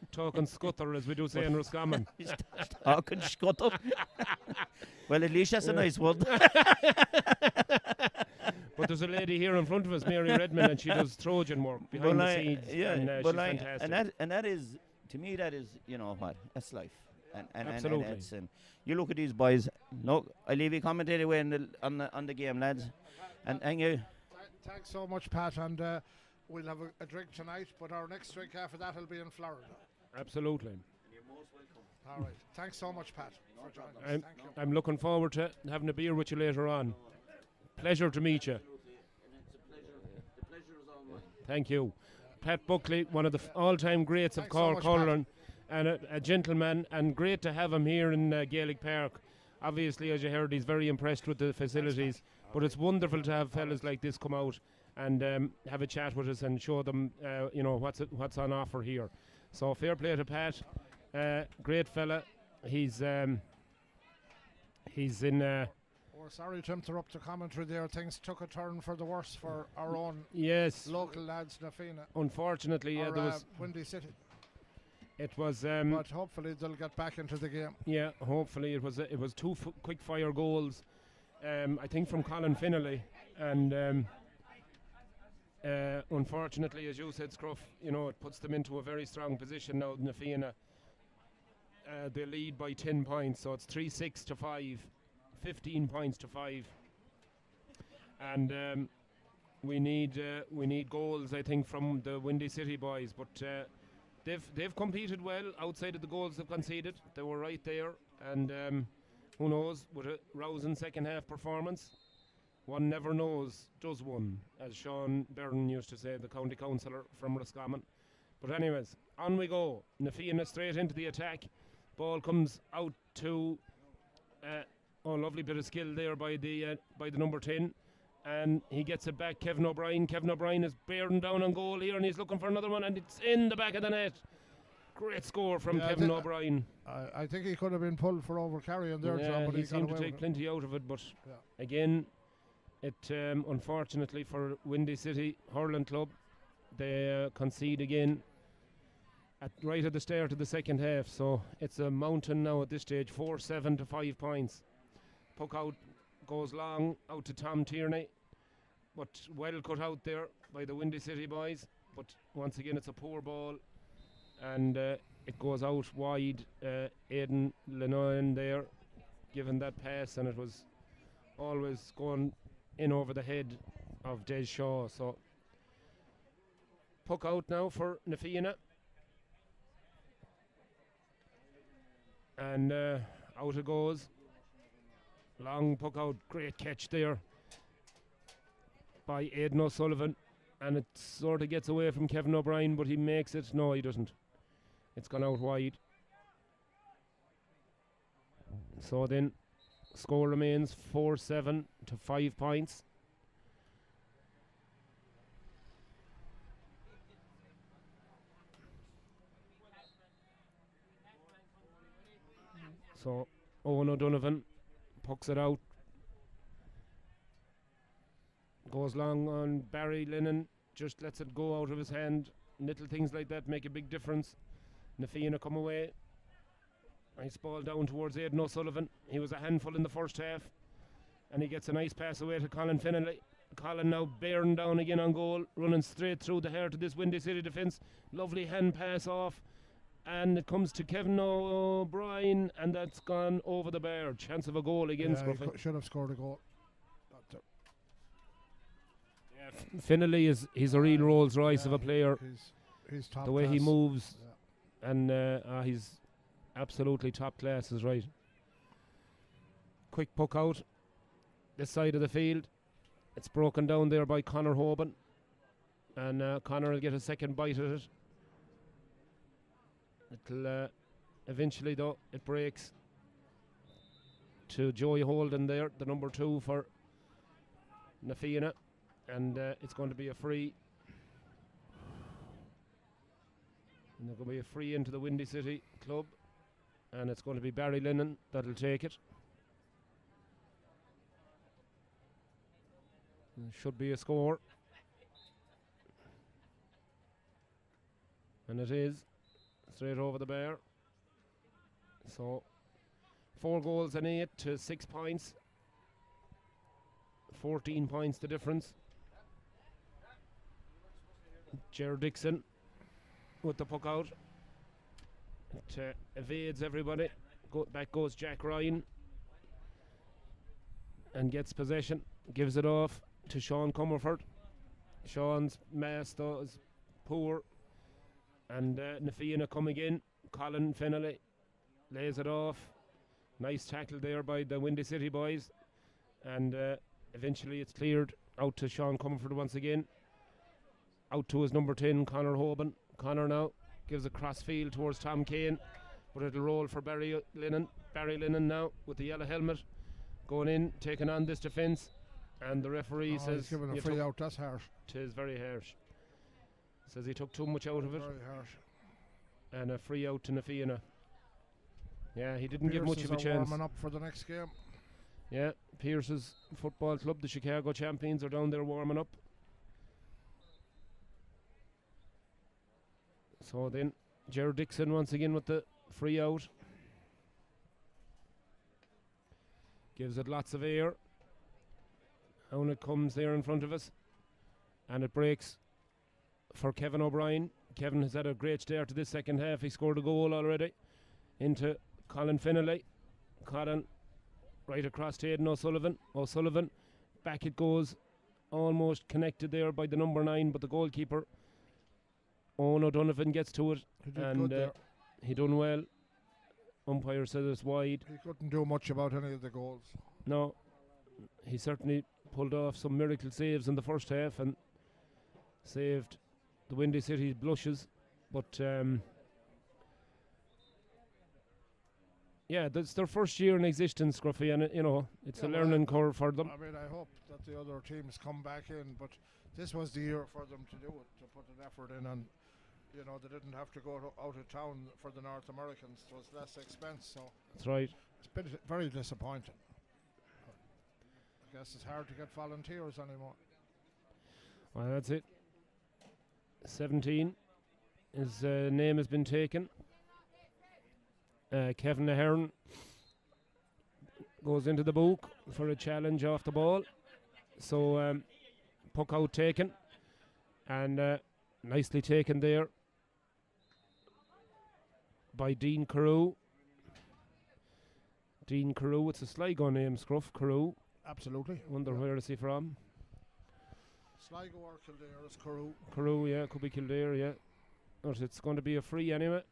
scutter, as we do say in Roscommon. Talking scuttle. Well, at least that's a nice word. But there's a lady here in front of us, Mary Redmond, and she does Trojan work behind Well, the scenes. yeah, and but she's fantastic. and that is, to me, that is, you know what, that's life. And Absolutely. and you look at these boys. No, I leave you comment anyway on the game, lads. And you. Thanks so much, Pat, and we'll have a drink tonight, but our next drink after that will be in Florida. Absolutely. You're most welcome. All right. Thanks so much, Pat, for joining us. I'm, Thank you. I'm looking forward to having a beer with you later on. Pleasure to meet you. Absolutely. And it's a pleasure. The pleasure is all mine. Thank you. Pat Buckley, one of the all-time greats of Thanks so Cork much, hurling, and a gentleman, and great to have him here in Gaelic Park. Obviously, as you heard, he's very impressed with the facilities, but it's wonderful to have fellas like this come out and have a chat with us and show them, what's on offer here. So fair play to Pat, great fella. He's in. We're sorry to interrupt the commentary there. Things took a turn for the worse for our own Yes, local lads, Nafina, unfortunately, or there was. Windy City. It was. But hopefully they'll get back into the game. Yeah, hopefully it was two quick fire goals. I think from Colin Finnelly, and unfortunately, as you said, Scruff, it puts them into a very strong position now. Nafina, they lead by 10 points, so it's 3-6 to 5, 15 points to 5, and we need goals, I think, from the Windy City boys, but. They've competed well outside of the goals they've conceded. They were right there, and who knows, with a rousing second half performance, one never knows, does one, as Sean Byrne used to say, the county councillor from Roscommon. But anyways, on we go. Nafina straight into the attack. Ball comes out to lovely bit of skill there by the number 10. And he gets it back, Kevin O'Brien. Kevin O'Brien is bearing down on goal here, and he's looking for another one, and it's in the back of the net. Great score from Kevin O'Brien. I think he could have been pulled for overcarrying there, John, but he he got seemed to away take with it. plenty out of it, but again, it unfortunately for Windy City Hurling Club, they concede again right at the start of the second half, so it's a mountain now at this stage, 4-7 to 5 points. Puck out goes long out to Tom Tierney, but well cut out there by the Windy City boys, but once again it's a poor ball, and it goes out wide. Aidan Lenoyan there given that pass, and it was always going in over the head of Des Shaw, so puck out now for Nafina, and out it goes. Long puck out, great catch there by Aidan O'Sullivan, and it sort of gets away from Kevin O'Brien, but he makes it. No, he doesn't. It's gone out wide. So then, score remains 4-7 to 5 points. So Owen O'Donovan pucks it out, goes long on Barry Lennon, just lets it go out of his hand. Little things like that make a big difference. Nafina come away. Nice ball down towards Aidan O'Sullivan. He was a handful in the first half, and he gets a nice pass away to Colin Finnelly. Colin now bearing down again on goal, running straight through the heart of this Windy City defence. Lovely hand pass off, and it comes to Kevin O'Brien, and that's gone over the bar. Chance of a goal again, Scruffy. He should have scored a goal. Finnelly he's a real Rolls Royce of a player. He's top the way class. he moves, and he's absolutely top class, is right. Quick puck out this side of the field. It's broken down there by Conor Hoban, and Conor will get a second bite at it. It'll eventually, though, it breaks to Joey Holden there, the number 2 for Nafina, and it's going to be a free. And there's going to be a free into the Windy City club, and it's going to be Barry Lennon that'll take it. There should be a score, and it is straight over the bar. So 4 goals and 8 to 6 points 14 points the difference. Ger Dixon with the puck out. It evades everybody. Back goes Jack Ryan and gets possession. Gives it off to Sean Comerford. Sean's mass though is poor. And Nafina coming in. Colin Fennelly lays it off. Nice tackle there by the Windy City boys. And eventually it's cleared out to Sean Comerford once again. Out to his number 10, Conor Hoban. Conor now gives a cross field towards Tom Kane, but it'll roll for Barry Lennon. Barry Lennon now with the yellow helmet going in, taking on this defence. And the referee says, he's given a free out. That's harsh. Tis very harsh. Says he took too much out of it. Very harsh. And a free out to Nafina. Yeah, he didn't give much of a chance. Warming up for the next game. Yeah, Pierce's football club, the Chicago champions, are down there warming up. So then, Ger Dixon once again with the free out. Gives it lots of air. Down it comes there in front of us. And it breaks for Kevin O'Brien. Kevin has had a great start to this second half. He scored a goal already into Colin Fennelly. Colin right across to Aidan O'Sullivan. O'Sullivan, back it goes. Almost connected there by the number 9, but the goalkeeper, Owen O'Donovan, gets to it. He did good there. He done well. Umpire said it's wide. He couldn't do much about any of the goals. No, he certainly pulled off some miracle saves in the first half and saved the Windy City blushes. But yeah, that's their first year in existence, Scruffy, and it's a learning curve for them. I mean, I hope that the other teams come back in, but this was the year for them to do it, to put an effort in, and they didn't have to go out of town for the North Americans. It was less expense, so That's right. it's been very disappointing. I guess it's hard to get volunteers anymore. Well, that's it. 17. His name has been taken. Kevin Ahern goes into the book for a challenge off the ball. So puck out taken. And nicely taken there by Dean Carew. Dean Carew, it's a Sligo name, Scruff. Carew. Absolutely. Wonder where is he from? Sligo or Kildare is Carew. Carew, yeah, could be Kildare, yeah. But it's going to be a free anyway.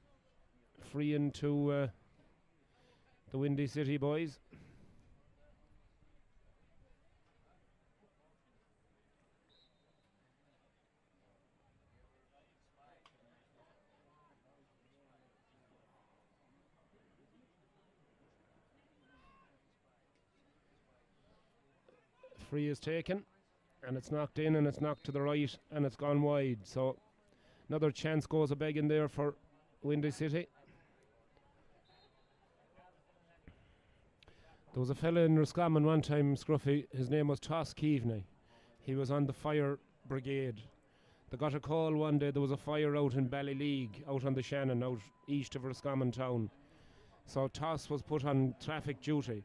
Free into the Windy City boys. Free is taken, and it's knocked in, and it's knocked to the right, and it's gone wide. So another chance goes a begging there for Windy City. There was a fella in Roscommon one time, Scruffy, his name was Toss Keaveney. He was on the fire brigade. They got a call one day, there was a fire out in Ballyleague, out on the Shannon, out east of Roscommon town. So Toss was put on traffic duty.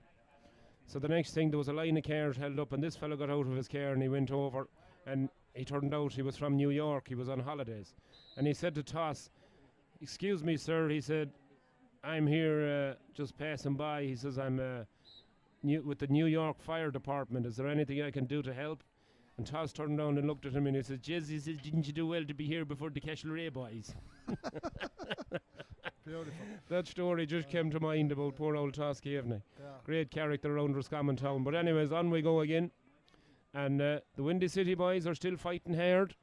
So the next thing, there was a line of cars held up, and this fellow got out of his car and he went over, and he turned out he was from New York. He was on holidays. And he said to Toss, "Excuse me, sir," he said, "I'm here just passing by." He says, "I'm with the New York Fire Department. Is there anything I can do to help?" And Toss turned around and looked at him and he said, "Jez," he says, "didn't you do well to be here before the Cashel boys?" Beautiful. That story just came to mind about poor old Toss Keaveney. Yeah. Great character around Roscommon town. But anyways, on we go again. And the Windy City boys are still fighting hard.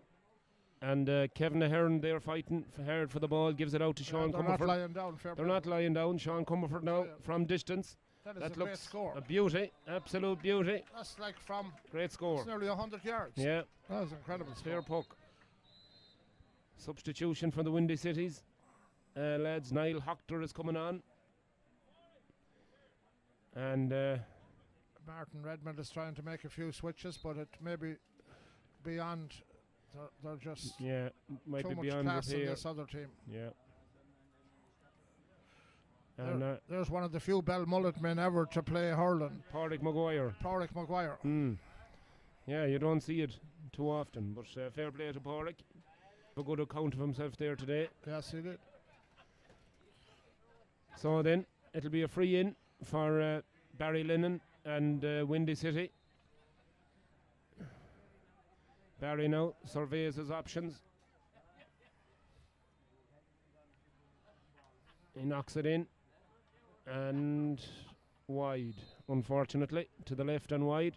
And Kevin Ahern, they're fighting hard for the ball. Gives it out to Sean they're Comerford. not lying down. Fair They're play. not lying down. Sean Comerford now from distance. That is That a great looks score. a beauty. Absolute beauty. That's like from Great score. it's nearly 100 yards. Yeah, That was incredible. fair puck. Substitution for the Windy Cities. Lads, Niall Hochter is coming on. And Martin Redmond is trying to make a few switches, but it may be beyond. They're just yeah, might too be much beyond class in repair. this other team. Yeah. And There's one of the few Bell Mullet men ever to play hurling. Pádraig Maguire. Pádraig Maguire. Yeah, you don't see it too often, but fair play to Porrick. A good account of himself there today. Yes, he did. So then, it'll be a free in for Barry and Windy City. Barry now surveys his options. He knocks it in and wide, unfortunately, to the left and wide.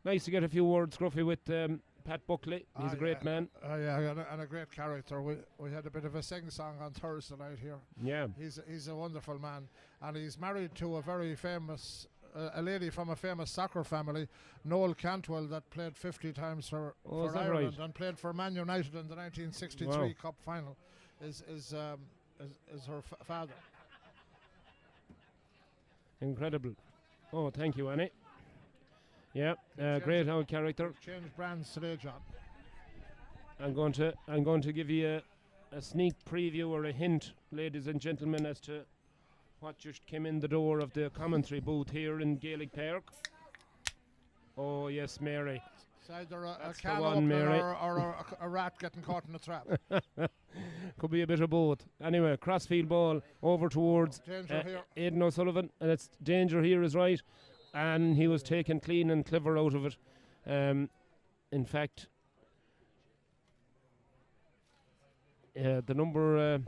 Nice to get a few words, Scruffy, with Pat Buckley. He's a great man. Yeah, and a great character. We had a bit of a sing-song on Thursday night here. Yeah. He's a wonderful man, and he's married to a very famous, a lady from a famous soccer family, Noel Cantwell, that played 50 times for Ireland and played for Man United in the 1963 Cup final. Is her father. Incredible. Oh, thank you, Annie. Yeah, great old character. Change brands today, John. I'm going to give you a sneak preview or a hint, ladies and gentlemen, as to what just came in the door of the commentary booth here in Gaelic Park. Oh yes, Mary. It's either a That's can the one, opener Mary. or a rat getting caught in a trap. Could be a bit of both. Anyway, crossfield ball over towards Danger here. Aidan O'Sullivan, and it's danger here is right, and he was taken clean and clever out of it. In fact, the number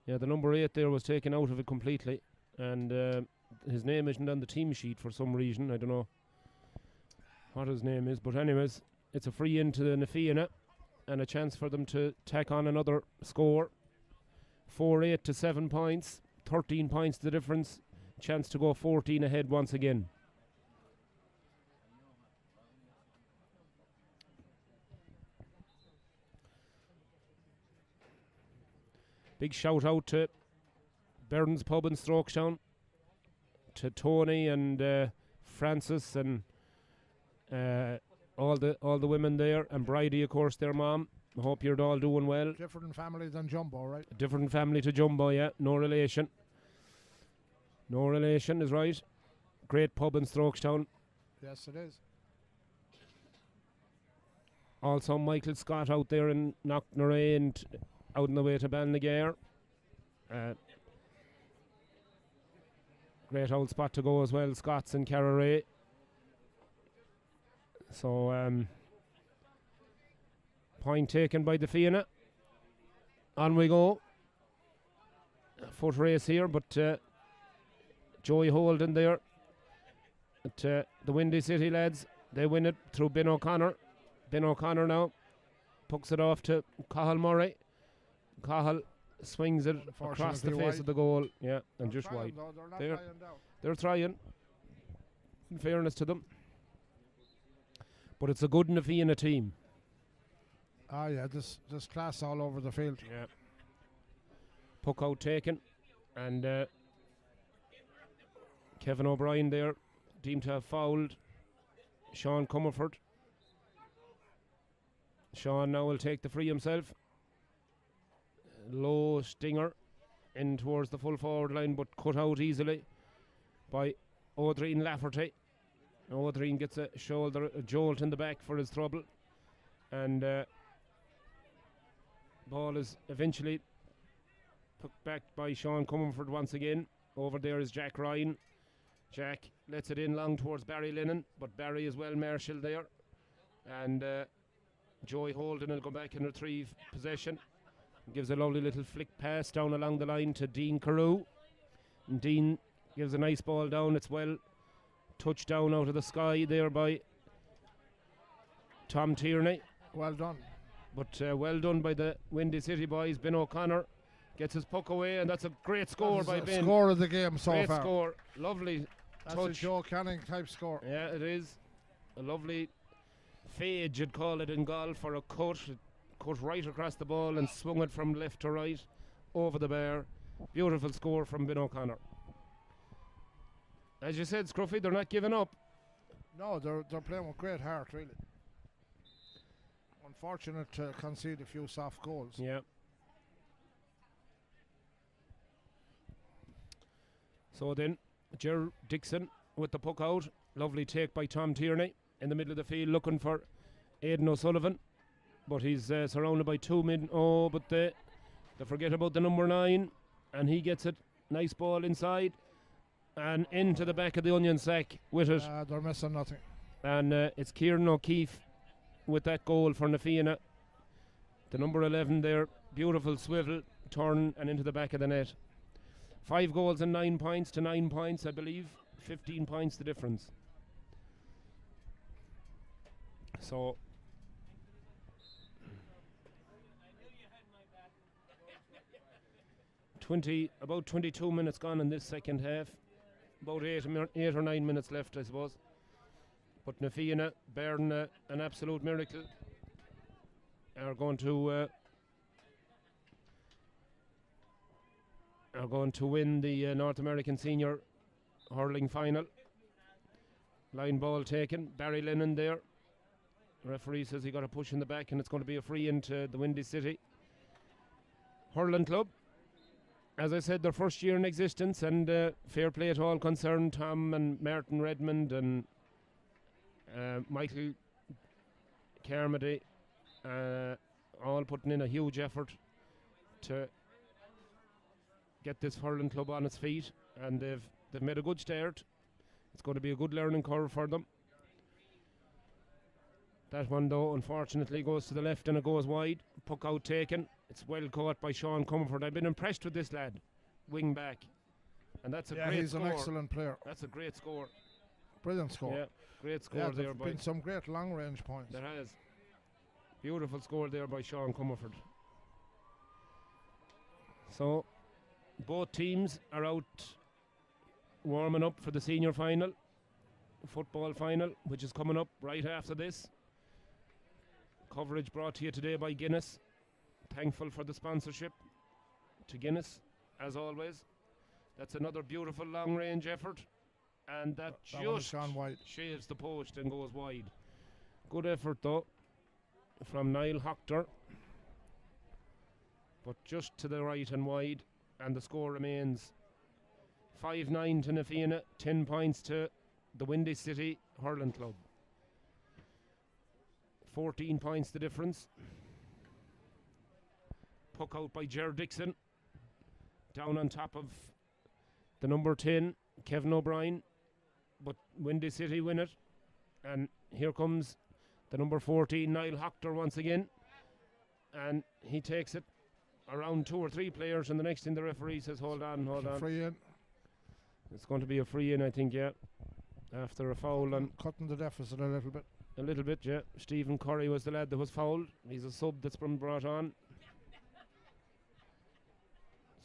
8 there was taken out of it completely, and his name isn't on the team sheet for some reason. I don't know what his name is, but anyways, it's a free into the Nafiana and a chance for them to tack on another score. 4-8 to 7 points, 13 points the difference, chance to go 14 ahead once again. Big shout out to Burns Pub in Stroketown, to Tony and Francis and all the women there, and Bridie, of course, their mom. I hope you're all doing well. Different family than Jumbo, right? Different family to Jumbo, yeah. No relation. No relation is right. Great pub in Stroketown. Yes, it is. Also, Michael Scott out there in Knocknarea and out on the way to Balnagar. Great old spot to go as well, Scots and Carraray. So, point taken by the Fianna. On we go. Foot race here, but Joey Holden there. At the Windy City lads, they win it through Ben O'Connor. Ben O'Connor now pucks it off to Cahill Murray. Cahill swings it across the face wide of the goal, yeah, and just trying, wide. though, they're not They're- lying down. They're trying, in fairness to them. But it's a good Nafiana team. Ah, yeah, this class all over the field. Yeah. Puck out taken, and Kevin O'Brien there deemed to have fouled Sean Comerford. Sean now will take the free himself. Low stinger in towards the full forward line, but cut out easily by Odreen Lafferty. Odreen gets a jolt in the back for his trouble, and ball is eventually put back by Sean Comerford once again. Over there is Jack Ryan. Jack lets it in long towards Barry Lennon, but Barry is well marshalled there, and Joey Holden will go back and retrieve possession. Gives a lovely little flick pass down along the line to Dean Carew. And Dean gives a nice ball down. It's well touched down out of the sky there by Tom Tierney. Well done. But well done by the Windy City boys. Ben O'Connor gets his puck away, and that's a great score by Ben. Score of the game so Great far. score. Lovely That's touch. a Joe Canning type score. Yeah, it is. A lovely fade, you'd call it in golf, or a cut. It cut right across the ball and swung it from left to right over the bar. Beautiful score from Ben O'Connor. As you said, Scruffy, they're not giving up. No, they're playing with great heart, really. Unfortunate to concede a few soft goals. Yeah. So then, Ger Dixon with the puck out. Lovely take by Tom Tierney in the middle of the field looking for Aidan O'Sullivan. But he's surrounded by 2 men. Oh, but they forget about the number 9. And he gets it. Nice ball inside. And into the back of the onion sack with it. They're missing nothing. And it's Kieran O'Keefe with that goal for Na Fianna. The number 11 there. Beautiful swivel, turn, and into the back of the net. 5 goals and 9 points to 9 points, I believe. 15 points the difference. So about 22 minutes gone in this second half. About 8 or 9 minutes left, I suppose. But Na Fianna, bearing an absolute miracle, are going to win the North American Senior Hurling Final. Line ball taken. Barry Lennon there. Referee says he got a push in the back, and it's going to be a free into the Windy City Hurling Club. As I said, their first year in existence, and fair play to all concerned. Tom and Martin Redmond and Michael Carmody, all putting in a huge effort to get this hurling club on its feet, and they've made a good start. It's going to be a good learning curve for them. That one, though, unfortunately goes to the left and it goes wide. Puck out taken. It's well caught by Sean Comfort. I've been impressed with this lad, wing back, and that's a great he's score. an excellent player. That's a great score. Brilliant score. Yeah, great score there. There've been some great long range points. There has. Beautiful score there by Sean Comerford. So both teams are out warming up for the senior final, football final, which is coming up right after this. Coverage brought to you today by Guinness. Thankful for the sponsorship to Guinness, as always. That's another beautiful long range effort, and that just gone wide. shaves the post and goes wide. Good effort though from Niall Hochter, but just to the right and wide, and the score remains 5-9 to Na Fianna, 10 points to the Windy City Hurling Club. 14 points the difference. Puck out by Ger Dixon, down on top of the number 10 Kevin O'Brien, but Windy City win it, and here comes the number 14 Niall Hochter once again, and he takes it around 2 or 3 players, and the next thing the referee says hold on. Free in. It's going to be a free in, I think, yeah, after a foul. And cutting the deficit a little bit. A little bit, yeah. Stephen Curry was the lad that was fouled. He's a sub that's been brought on.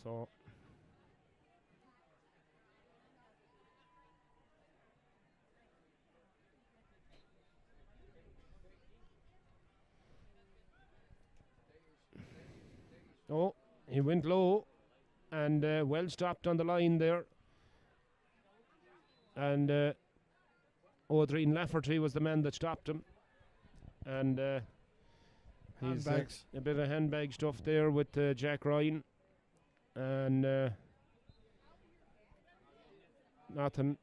So he went low and well stopped on the line there. And O'Dreen Lafferty was the man that stopped him. And he's a bit of handbag stuff there with Jack Ryan. And nothing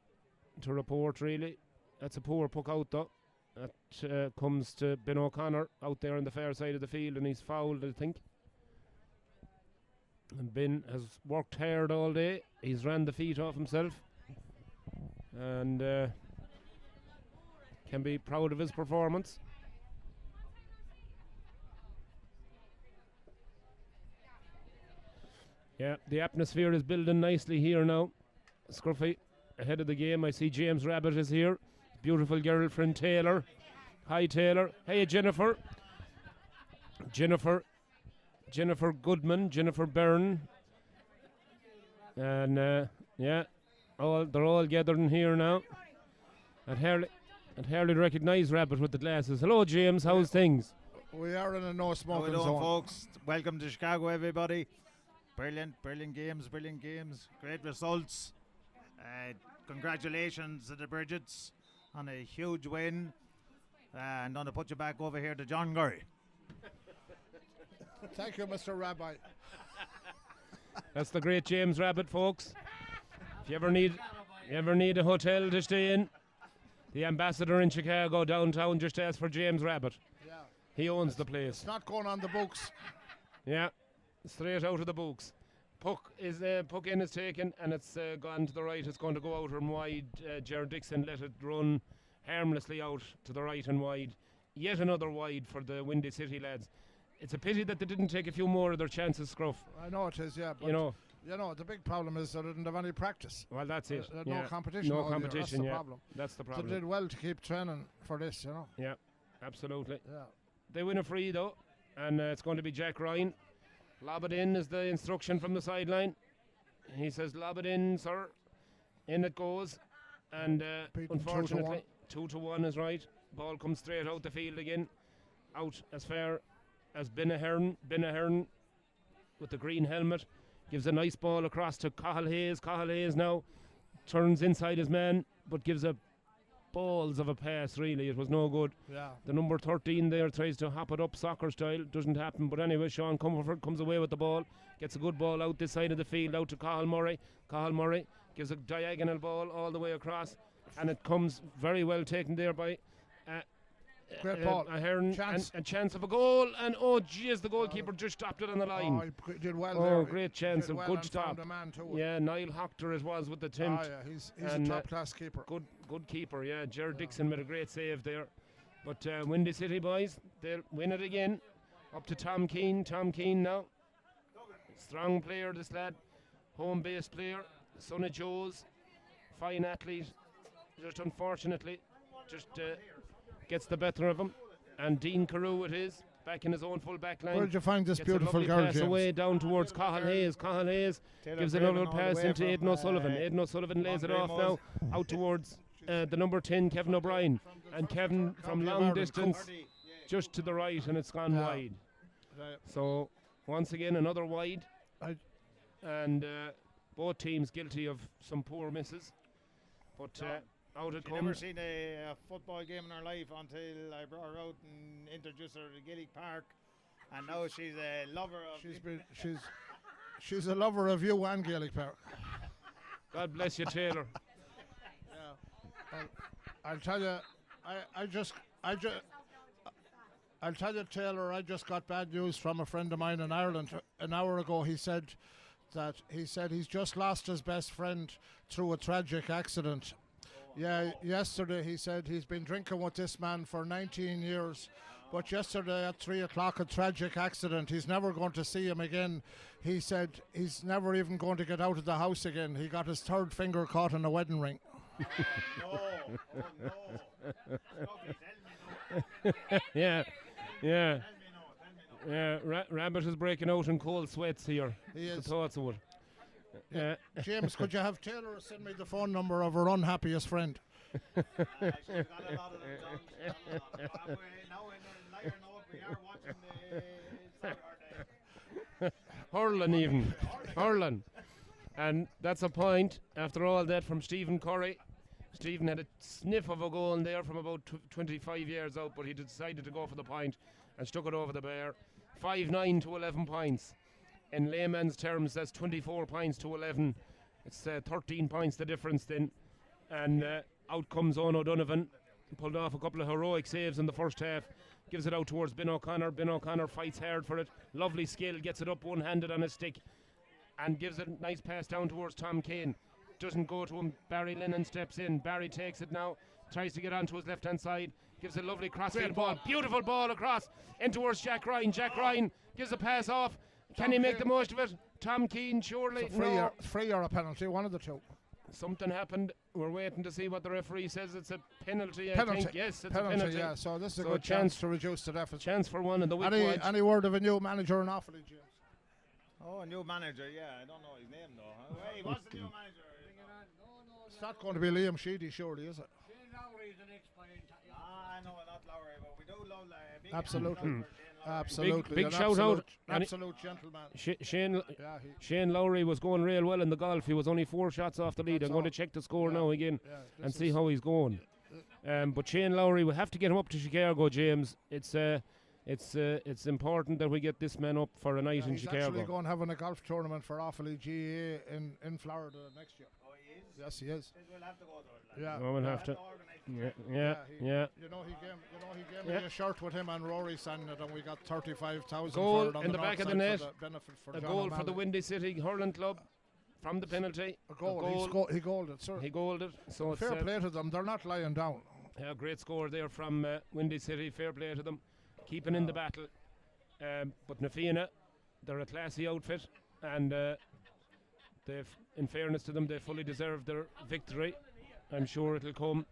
to report really. That's a poor puck out though. That comes to Ben O'Connor out there on the far side of the field, and he's fouled, I think. And Ben has worked hard all day. He's ran the feet off himself, and can be proud of his performance. Yeah, the atmosphere is building nicely here now. Scruffy ahead of the game. I see James Rabbit is here. Beautiful girlfriend Taylor. Hi Taylor. Hey Jennifer. Jennifer Goodman, Jennifer Byrne. And yeah, they're all gathered in here now. I'd hardly recognise Rabbit with the glasses. Hello James, how's things? We are in a no smoking zone. zone, Folks. Welcome to Chicago, everybody. Brilliant games, great results. Congratulations to the Bridgets on a huge win. And I'm going to put you back over here to John Gurry. Thank you, Mr. Rabbi. That's the great James Rabbit, folks. If you ever need a hotel to stay in, The ambassador in Chicago downtown just asked for James Rabbit. Yeah. He owns the place. It's not going on the books. Yeah, straight out of the books. Puck in is taken and it's gone to the right. It's going to go out and wide. Jared Dixon let it run harmlessly out to the right and wide. Yet another wide for the Windy City lads. It's a pity that they didn't take a few more of their chances, Scruff. I know it is, yeah. But you know, the big problem is they didn't have any practice. Well, that's it. No competition. No all year. competition. That's the yeah, problem. that's the problem. They did well to keep training for this, you know. Yeah, absolutely. Yeah. They win a free though, and it's going to be Jack Ryan. Lob it in is the instruction from the sideline. He says, "Lob it in, sir." In it goes, and unfortunately, 2-1 is right. Ball comes straight out the field again, out as far as Ben Ahern. Ben Ahern with the green helmet gives a nice ball across to Cathal Hayes. Cathal Hayes now turns inside his man, but gives a balls of a pass, really. It was no good. Yeah. The number 13 there tries to hop it up soccer style. Doesn't happen. But anyway, Sean Comerford comes away with the ball. Gets a good ball out this side of the field, out to Cathal Murray. Cathal Murray gives a diagonal ball all the way across. And it comes very well taken there by great ball. Ahern. Chance. And chance of a goal. And oh, jeez, the goalkeeper just stopped it on the line. Oh, he did well Oh, there. great chance. Did A well good and stop. found a man to it. Yeah, Niall Hochter it was with the attempt. Oh, yeah, he's And, a top-class keeper. Good keeper, yeah. Jared Dixon made a great save there. But Windy City boys, they'll win it again. Up to Tom Keane. Tom Keane now. Strong player, this lad. Home-based player. Son of Joe's. Fine athlete. Just unfortunately, gets the better of him. And Dean Carew it is, back in his own full back line. Where did you find this Gets beautiful a lovely girl, pass James? away down towards Cathal Hayes. Cathal Hayes gives another pass into Aidan O'Sullivan. Aidan O'Sullivan lays it off now, out towards the number 10, Kevin O'Brien. And Kevin from long distance, just to the right, and it's gone wide. So, once again, another wide. And both teams guilty of some poor misses. But out it She comes. never seen a football game in her life until I brought her out and introduced her to Gaelic Park, and now she's a lover of. She's a lover of you and Gaelic Park. God bless you, Taylor. Well, I'll tell you, I'll tell you, Taylor. I just got bad news from a friend of mine in Ireland an hour ago. He said he's just lost his best friend through a tragic accident. Yeah, yesterday he said he's been drinking with this man for 19 years, but yesterday at 3 o'clock a tragic accident. He's never going to see him again. He said he's never even going to get out of the house again. He got his third finger caught in a wedding ring. Yeah. Rabbit is breaking out in cold sweats here. He is. The thoughts of it. James, could you have Taylor send me the phone number of her unhappiest friend? She's got a lot of them. Now in the lighter note, we are watching the Hurling even. Hurling. And that's a point after all that from Stephen Curry. Stephen had a sniff of a goal in there from about 25 years out, but he decided to go for the point and stuck it over the bar. 5-9 to 11 points. In layman's terms, that's 24 points to 11. It's 13 points the difference then. And out comes Owen O'Donovan. Pulled off a couple of heroic saves in the first half. Gives it out towards Ben O'Connor. Ben O'Connor fights hard for it. Lovely skill. Gets it up one-handed on his stick. And gives it a nice pass down towards Tom Kane. Doesn't go to him. Barry Lennon steps in. Barry takes it now. Tries to get onto his left-hand side. Gives a lovely crossfield ball. Beautiful ball across. In towards Jack Ryan. Jack Ryan gives a pass off. Can he make the most of it? Tom Keane, surely. It's a free or a penalty, one of the two. Something happened. We're waiting to see what the referee says. It's a penalty, I think. Yes, it's a penalty. Yeah, so this is a good chance to reduce the deficit. Chance for one in the week. Any word of a new manager in Offaly, James? Oh, a new manager, yeah. I don't know his name, though. Hey, what's the new manager? It's not going to be Liam Sheedy, surely, is it? I know, not Lowry, but we do love big Absolutely. Absolutely. Big An shout out. Absolute gentleman. Shane Lowry was going real well in the golf. He was only 4 shots off the lead. I'm going to check the score now again and see how he's going. But Shane Lowry, we have to get him up to Chicago, James. It's important that we get this man up for a night in Chicago. He's actually going having a golf tournament for Offaly GA in Florida next year. Yes, he is. We'll have to go to it. Yeah. Oh, we'll have to. Yeah. You know, he gave me a shirt with him and Rory signing it, and we got 35,000 Goal for it on in the back of the north net. side for the benefit for A John goal for O'Malley. the Windy City Hurling Club from the penalty. A goal. He goaled it, sir. He goaled it. So it's Fair play to them. They're not lying down. a great score there from Windy City. Fair play to them, keeping in the battle. But Na Fianna, they're a classy outfit, and in fairness to them, they fully deserve their victory. I'm sure it'll come.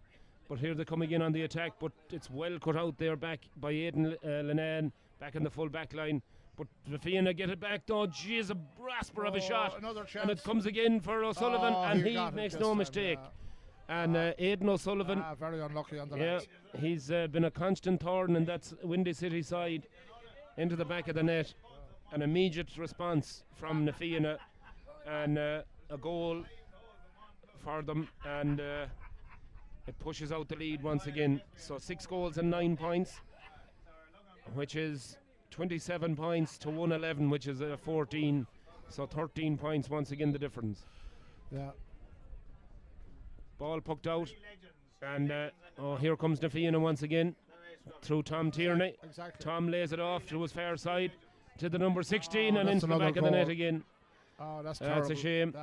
But here they're coming in on the attack, but it's well cut out there back by Aidan Linan, back in the full back line. But Na Fianna get it back though. Geez, a rasper of a shot. Another chance. And it comes again for O'Sullivan, and he makes no mistake. And Aidan O'Sullivan, very unlucky on the yeah, left. he's been a constant thorn in that Windy City side into the back of the net. An immediate response from Na Fianna, and a goal for them, and it pushes out the lead once again. So 6 goals and 9 points, which is 27 points to 111, which is 14. So 13 points once again the difference. Yeah. Ball pucked out, and here comes Na Fianna once again through Tom Tierney. Exactly. Tom lays it off to his far side to the number 16 and that's into the back of the another net goal. again. Oh, that's terrible. That's a shame.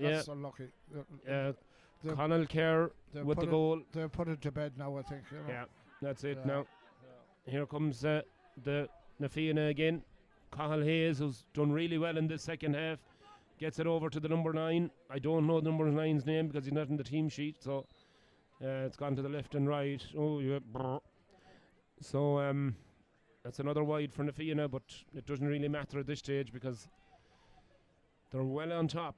That's unlucky. Connell Kerr with the goal. They've put it to bed now, I think. You know. Yeah, that's it now. Here comes the Na Fianna again. Cathal Hayes, who's done really well in this second half, gets it over to the number 9. I don't know number 9's name because he's not in the team sheet, so it's gone to the left and right. Oh, yeah. Brr. So that's another wide for Na Fianna, but it doesn't really matter at this stage because they're well on top.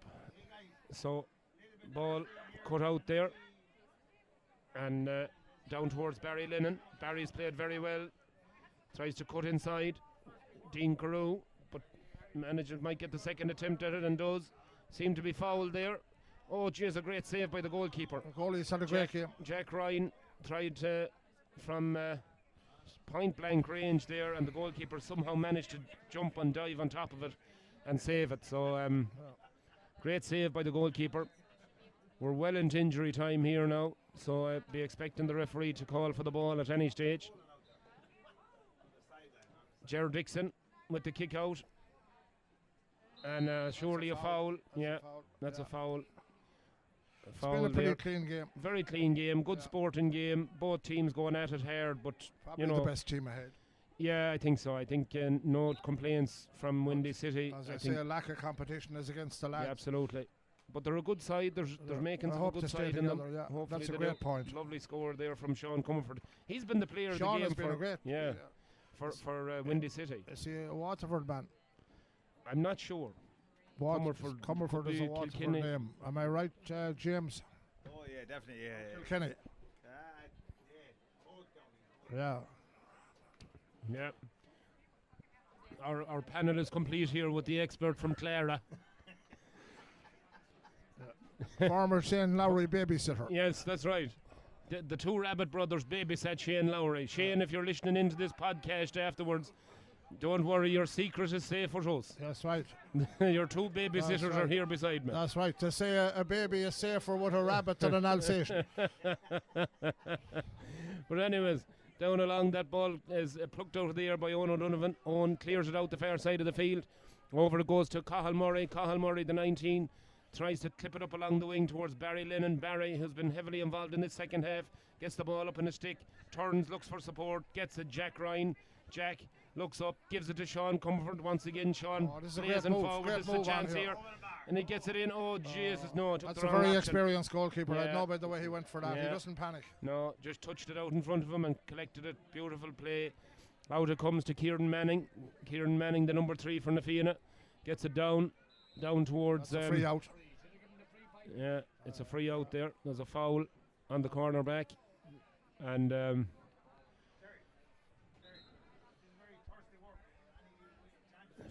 So ball cut out there, and down towards Barry Lennon. Barry's played very well. Tries to cut inside. Dean Carew, but manager might get the second attempt at it and does. Seem to be fouled there. Oh, geez, a great save by the goalkeeper. The goalie's had a great game. Jack Ryan tried from point blank range there, and the goalkeeper somehow managed to jump and dive on top of it and save it. So great save by the goalkeeper. We're well into injury time here now, so I'd be expecting the referee to call for the ball at any stage. Ger Dixon with the kick out, and surely a foul. That's a foul. It's been a pretty clean game. Very clean game, good sporting game. Both teams going at it hard, but probably the best team ahead. Yeah, I think so. I think no complaints from Windy City. As I say, a lack of competition is against the lads. Yeah, absolutely. But they're a good side. They're making some good side in them. Yeah. Hopefully that's a great point. Lovely score there from Sean Comerford. He's been the player of the game. Sean has been great. Yeah. For Windy City. Is he a Waterford man? I'm not sure. Comerford is a Waterford name. Am I right, James? Oh yeah, definitely. Yeah. Kilkenny. Yeah. Yeah. Our panel is complete here with the expert from Clara. Former Shane Lowry babysitter. Yes, that's right. The two Rabbit brothers babysat Shane Lowry. Shane, if you're listening into this podcast afterwards, don't worry, your secret is safe with us. That's right. Your two babysitters are here beside me. That's right. To say a baby is safer with a rabbit than an Alsatian. But anyways, down along, that ball is plucked out of the air by Owen O'Donovan. Owen clears it out the far side of the field. Over it goes to Cathal Murray. Cathal Murray, the 19, tries to clip it up along the wing towards Barry Lennon. Barry, who's been heavily involved in this second half, gets the ball up in a stick, turns, looks for support, gets it. Jack Ryan. Jack looks up, gives it to Sean Comfort once again. Sean blazing forward. This is a chance here. And he gets it in. Oh, Jesus, no. That's a very experienced goalkeeper. I know by the way he went for that. He doesn't panic. No, just touched it out in front of him and collected it. Beautiful play. Out it comes to Kieran Manning. Kieran Manning, the number 3 for Na Fianna. Gets it down towards... That's a free out. Yeah, it's a free out there. There's a foul on the corner back. And...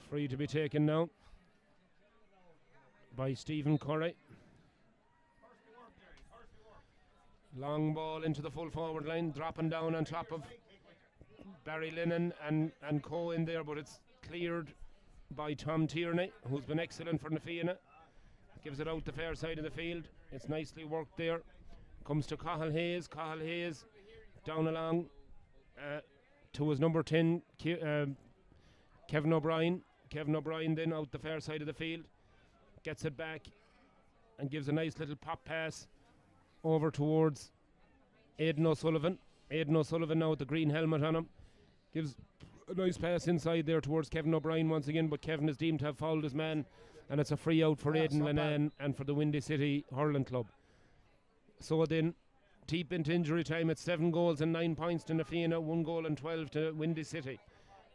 free to be taken now by Stephen Curry. Long ball into the full forward line, dropping down on top of Barry Lennon and Co in there, but it's cleared by Tom Tierney, who's been excellent for Na Fianna. Gives it out the fair side of the field. It's nicely worked there. Comes to Cahill Hayes. Cahill Hayes down along to his number 10, Kevin O'Brien. Kevin O'Brien then out the far side of the field. Gets it back and gives a nice little pop pass over towards Aidan O'Sullivan. Aidan O'Sullivan now with the green helmet on him. Gives a nice pass inside there towards Kevin O'Brien once again, but Kevin is deemed to have fouled his man, and it's a free out for Aidan Lennon and for the Windy City Hurling Club. So then, deep into injury time, it's 7 goals and 9 points to Na Fianna, 1 goal and 12 to Windy City.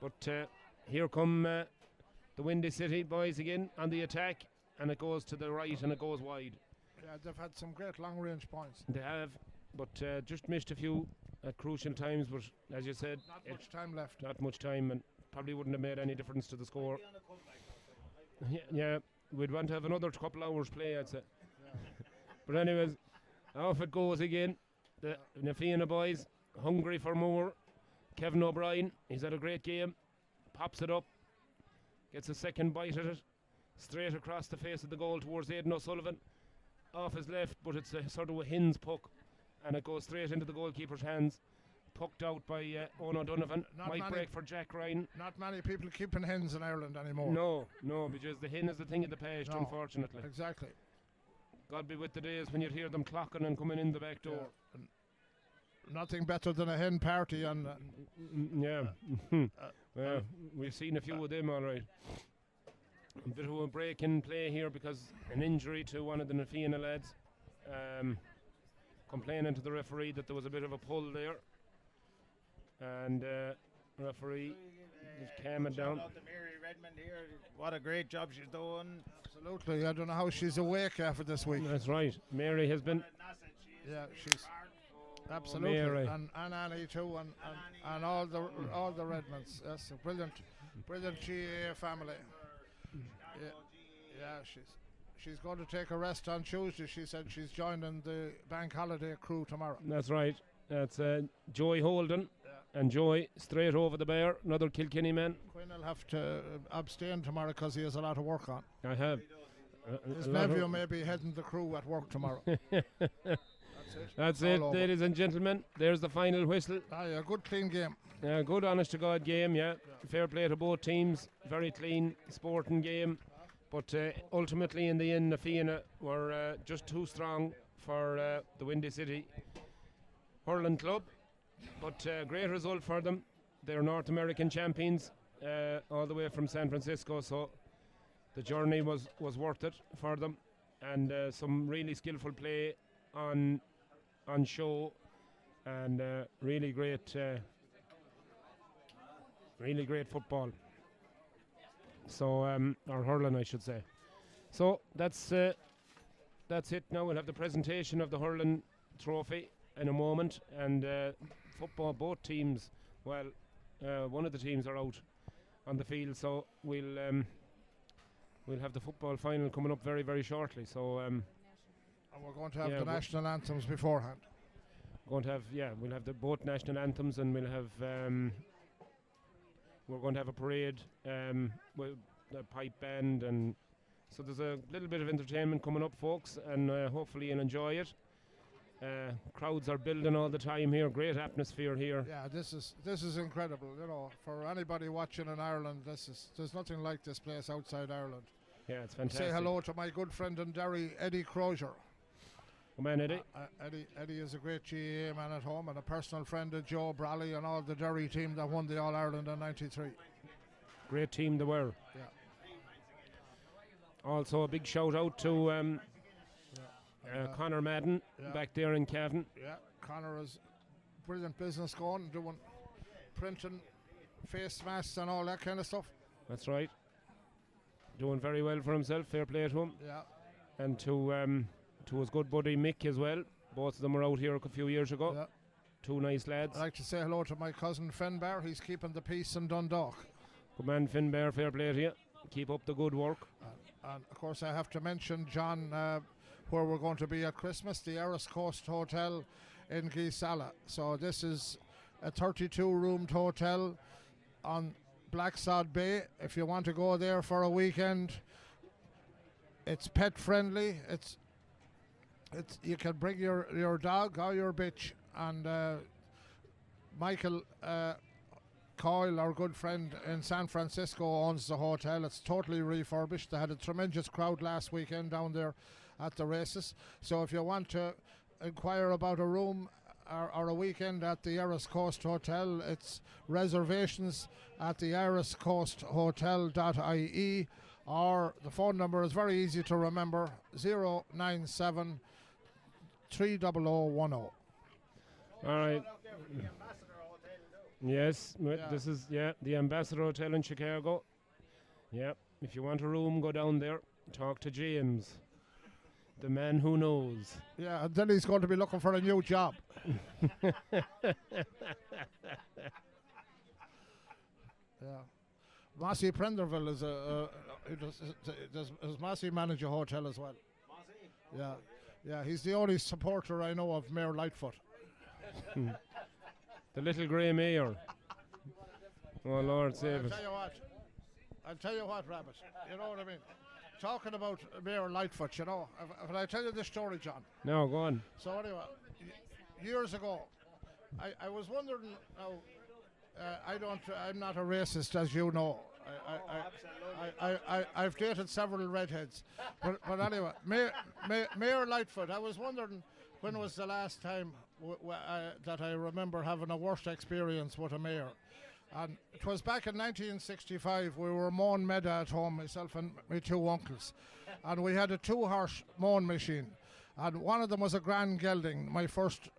But here come the Windy City boys again on the attack, and it goes to the right and it goes wide. Yeah, they've had some great long-range points. They have, but just missed a few at crucial times. But as you said, Not much time left. not much time, and probably wouldn't have made any difference to the score. Yeah, we'd want to have another couple hours play, I'd say. But anyways, off it goes again. The Na Fianna boys hungry for more. Kevin O'Brien, he's had a great game. Pops it up, gets a second bite at it, straight across the face of the goal towards Aidan O'Sullivan. Off his left, but it's a sort of a Hin's puck, and it goes straight into the goalkeeper's hands. Pucked out by Owen O'Donovan. Might break for Jack Ryan. Not many people keeping hens in Ireland anymore. No, because the hen is the thing of the past, unfortunately. Exactly. God be with the days when you'd hear them clocking and coming in the back door. Yeah. Nothing better than a hen party on. Yeah. Well, we've seen a few of them, all right. A bit of a break in play here because an injury to one of the Na Fianna lads. Complaining to the referee that there was a bit of a pull there. And referee just calm it down. Shout out to Mary Redmond here. What a great job she's doing. Absolutely. I don't know how she's awake after this week. That's right. Mary has been. Yeah, she's absolutely, Mary. and Annie too, and all the Redmonds. Yes, a brilliant GAA family. Yeah, she's going to take a rest on Tuesday. She said she's joining the bank holiday crew tomorrow. That's right. That's Joey Holden. And Joey straight over the bar, another Kilkenny man. Quinn will have to abstain tomorrow because he has a lot of work on. I have. His nephew may be heading the crew at work tomorrow. That's it, ladies and gentlemen. There's the final whistle. Yeah, good clean game. Good honest to God game, yeah. Fair play to both teams. Very clean sporting game. But ultimately in the end, Na Fianna were just too strong for the Windy City Hurling Club. But great result for them. They're North American champions all the way from San Francisco, so the journey was worth it for them. And some really skillful play on show, and really great football. So or hurling, I should say. So that's it. Now we'll have the presentation of the hurling trophy in a moment, and football, both teams, well, one of the teams are out on the field, so we'll have the football final coming up very, very shortly. So and we're going to have the national anthems beforehand. We'll have the both national anthems, and we'll have we're going to have a parade with a pipe band, and so there's a little bit of entertainment coming up, folks, and hopefully you'll enjoy it. Crowds are building all the time here. Great atmosphere here. Yeah, this is incredible. You know, for anybody watching in Ireland, there's nothing like this place outside Ireland. Yeah, it's fantastic. Say hello to my good friend in Derry, Eddie Crozier. Come on, Eddie. Eddie is a great GAA man at home and a personal friend of Joe Brally and all the Derry team that won the All Ireland in '93. Great team they were. Yeah. Also a big shout out to Conor Madden back there in Cavan. Yeah, Conor has brilliant business going, doing printing face masks and all that kind of stuff. That's right. Doing very well for himself. Fair play to him. Yeah. And to his good buddy Mick as well. Both of them were out here a few years ago. Yeah. Two nice lads. I'd like to say hello to my cousin Finbar. He's keeping the peace in Dundalk. Good man, Finbar. Fair play to you. Keep up the good work. And of course, I have to mention John, where we're going to be at Christmas, the Eris Coast Hotel in Geesala. So this is a 32-roomed hotel on Blacksod Bay. If you want to go there for a weekend, it's pet friendly. you can bring your dog or your bitch, and Michael Coyle, our good friend in San Francisco, owns the hotel. It's totally refurbished. They had a tremendous crowd last weekend down there at the races. So if you want to inquire about a room or a weekend at the Iris Coast Hotel, it's reservations at the iriscoasthotel.ie, or the phone number is very easy to remember, 097 30010. All right. Yes, this is the Ambassador Hotel in Chicago. Yeah, if you want a room, go down there, talk to James, the man who knows. Yeah, and then he's going to be looking for a new job. Yeah, Massey Prenderville is does Massey manage a hotel as well? Yeah, yeah, he's the only supporter I know of Mayor Lightfoot. The little grey mayor. Oh Lord save it. I'll tell you what, Rabbit. You know what I mean? Talking about Mayor Lightfoot, you know, if I tell you this story, John. No, go on. So anyway, years ago, I was wondering. Now, I'm not a racist, as you know. I've dated several redheads, but anyway, Mayor Lightfoot. I was wondering, when was the last time that I remember having a worst experience with a mayor? And it was back in 1965. We were mowing meadow at home, myself and my two uncles, and we had a 2-horse mowing machine, and one of them was a Grand Gelding, my first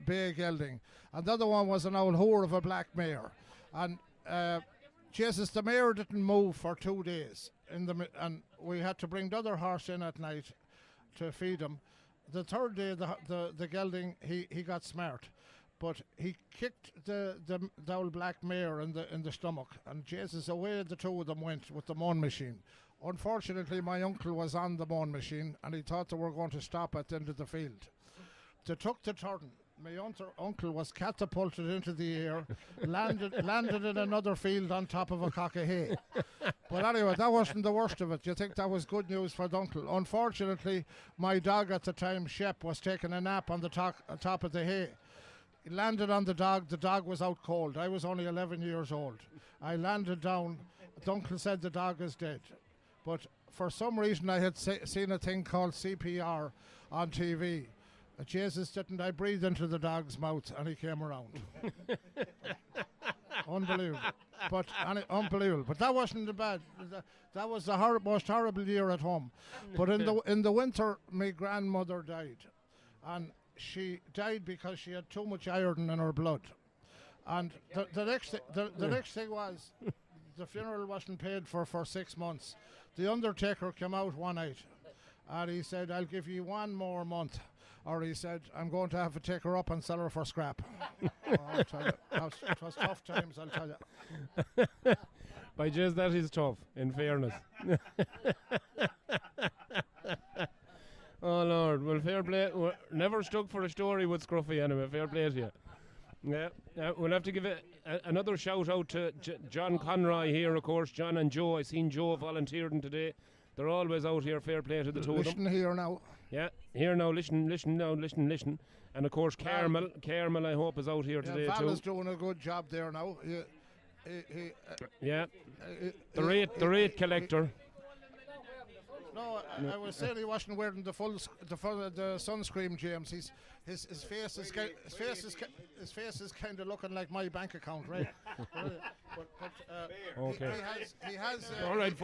bay gelding, and the other one was an old whore of a black mare. And Jesus, the mare didn't move for 2 days, and we had to bring the other horse in at night to feed him. The third day, the gelding, he got smart, but he kicked the old black mare in the stomach, and Jesus, away the two of them went with the mowing machine. Unfortunately, my uncle was on the mowing machine, and he thought they were going to stop at the end of the field. They took the turn. My uncle was catapulted into the air, landed in another field on top of a cock of hay. But anyway, that wasn't the worst of it. You think that was good news for the uncle. Unfortunately, my dog at the time, Shep, was taking a nap on the top of the hay. He landed on the dog was out cold. I was only 11 years old. I landed down, the uncle said the dog is dead. But for some reason I had seen a thing called CPR on TV. Jesus, didn't I breathe into the dog's mouth and he came around. Unbelievable. Unbelievable. But that wasn't the bad. That was the most horrible year at home. But in the winter, my grandmother died. And she died because she had too much iron in her blood. And the next thing was, the funeral wasn't paid for 6 months. The undertaker came out one night and he said, I'll give you 1 more month. Or he said, I'm going to have to take her up and sell her for scrap. I'll tell you, it was tough times, I'll tell you. By just that is tough, in fairness. Oh Lord, well, fair play. We're never stuck for a story with Scruffy anyway. Fair play to you. Yeah, we'll have to give another shout out to John Conroy here, of course. John and Joe. I seen Joe volunteering today. They're always out here. Fair play to the two of them. Listen here now. Yeah, here now. Listen now. Listen. And of course, Carmel, I hope, is out here today Val too. is doing a good job there now. The rate collector. No, I was saying he wasn't wearing the sunscreen, James. His face is kind of looking like my bank account, right? Okay. He has all right, folks.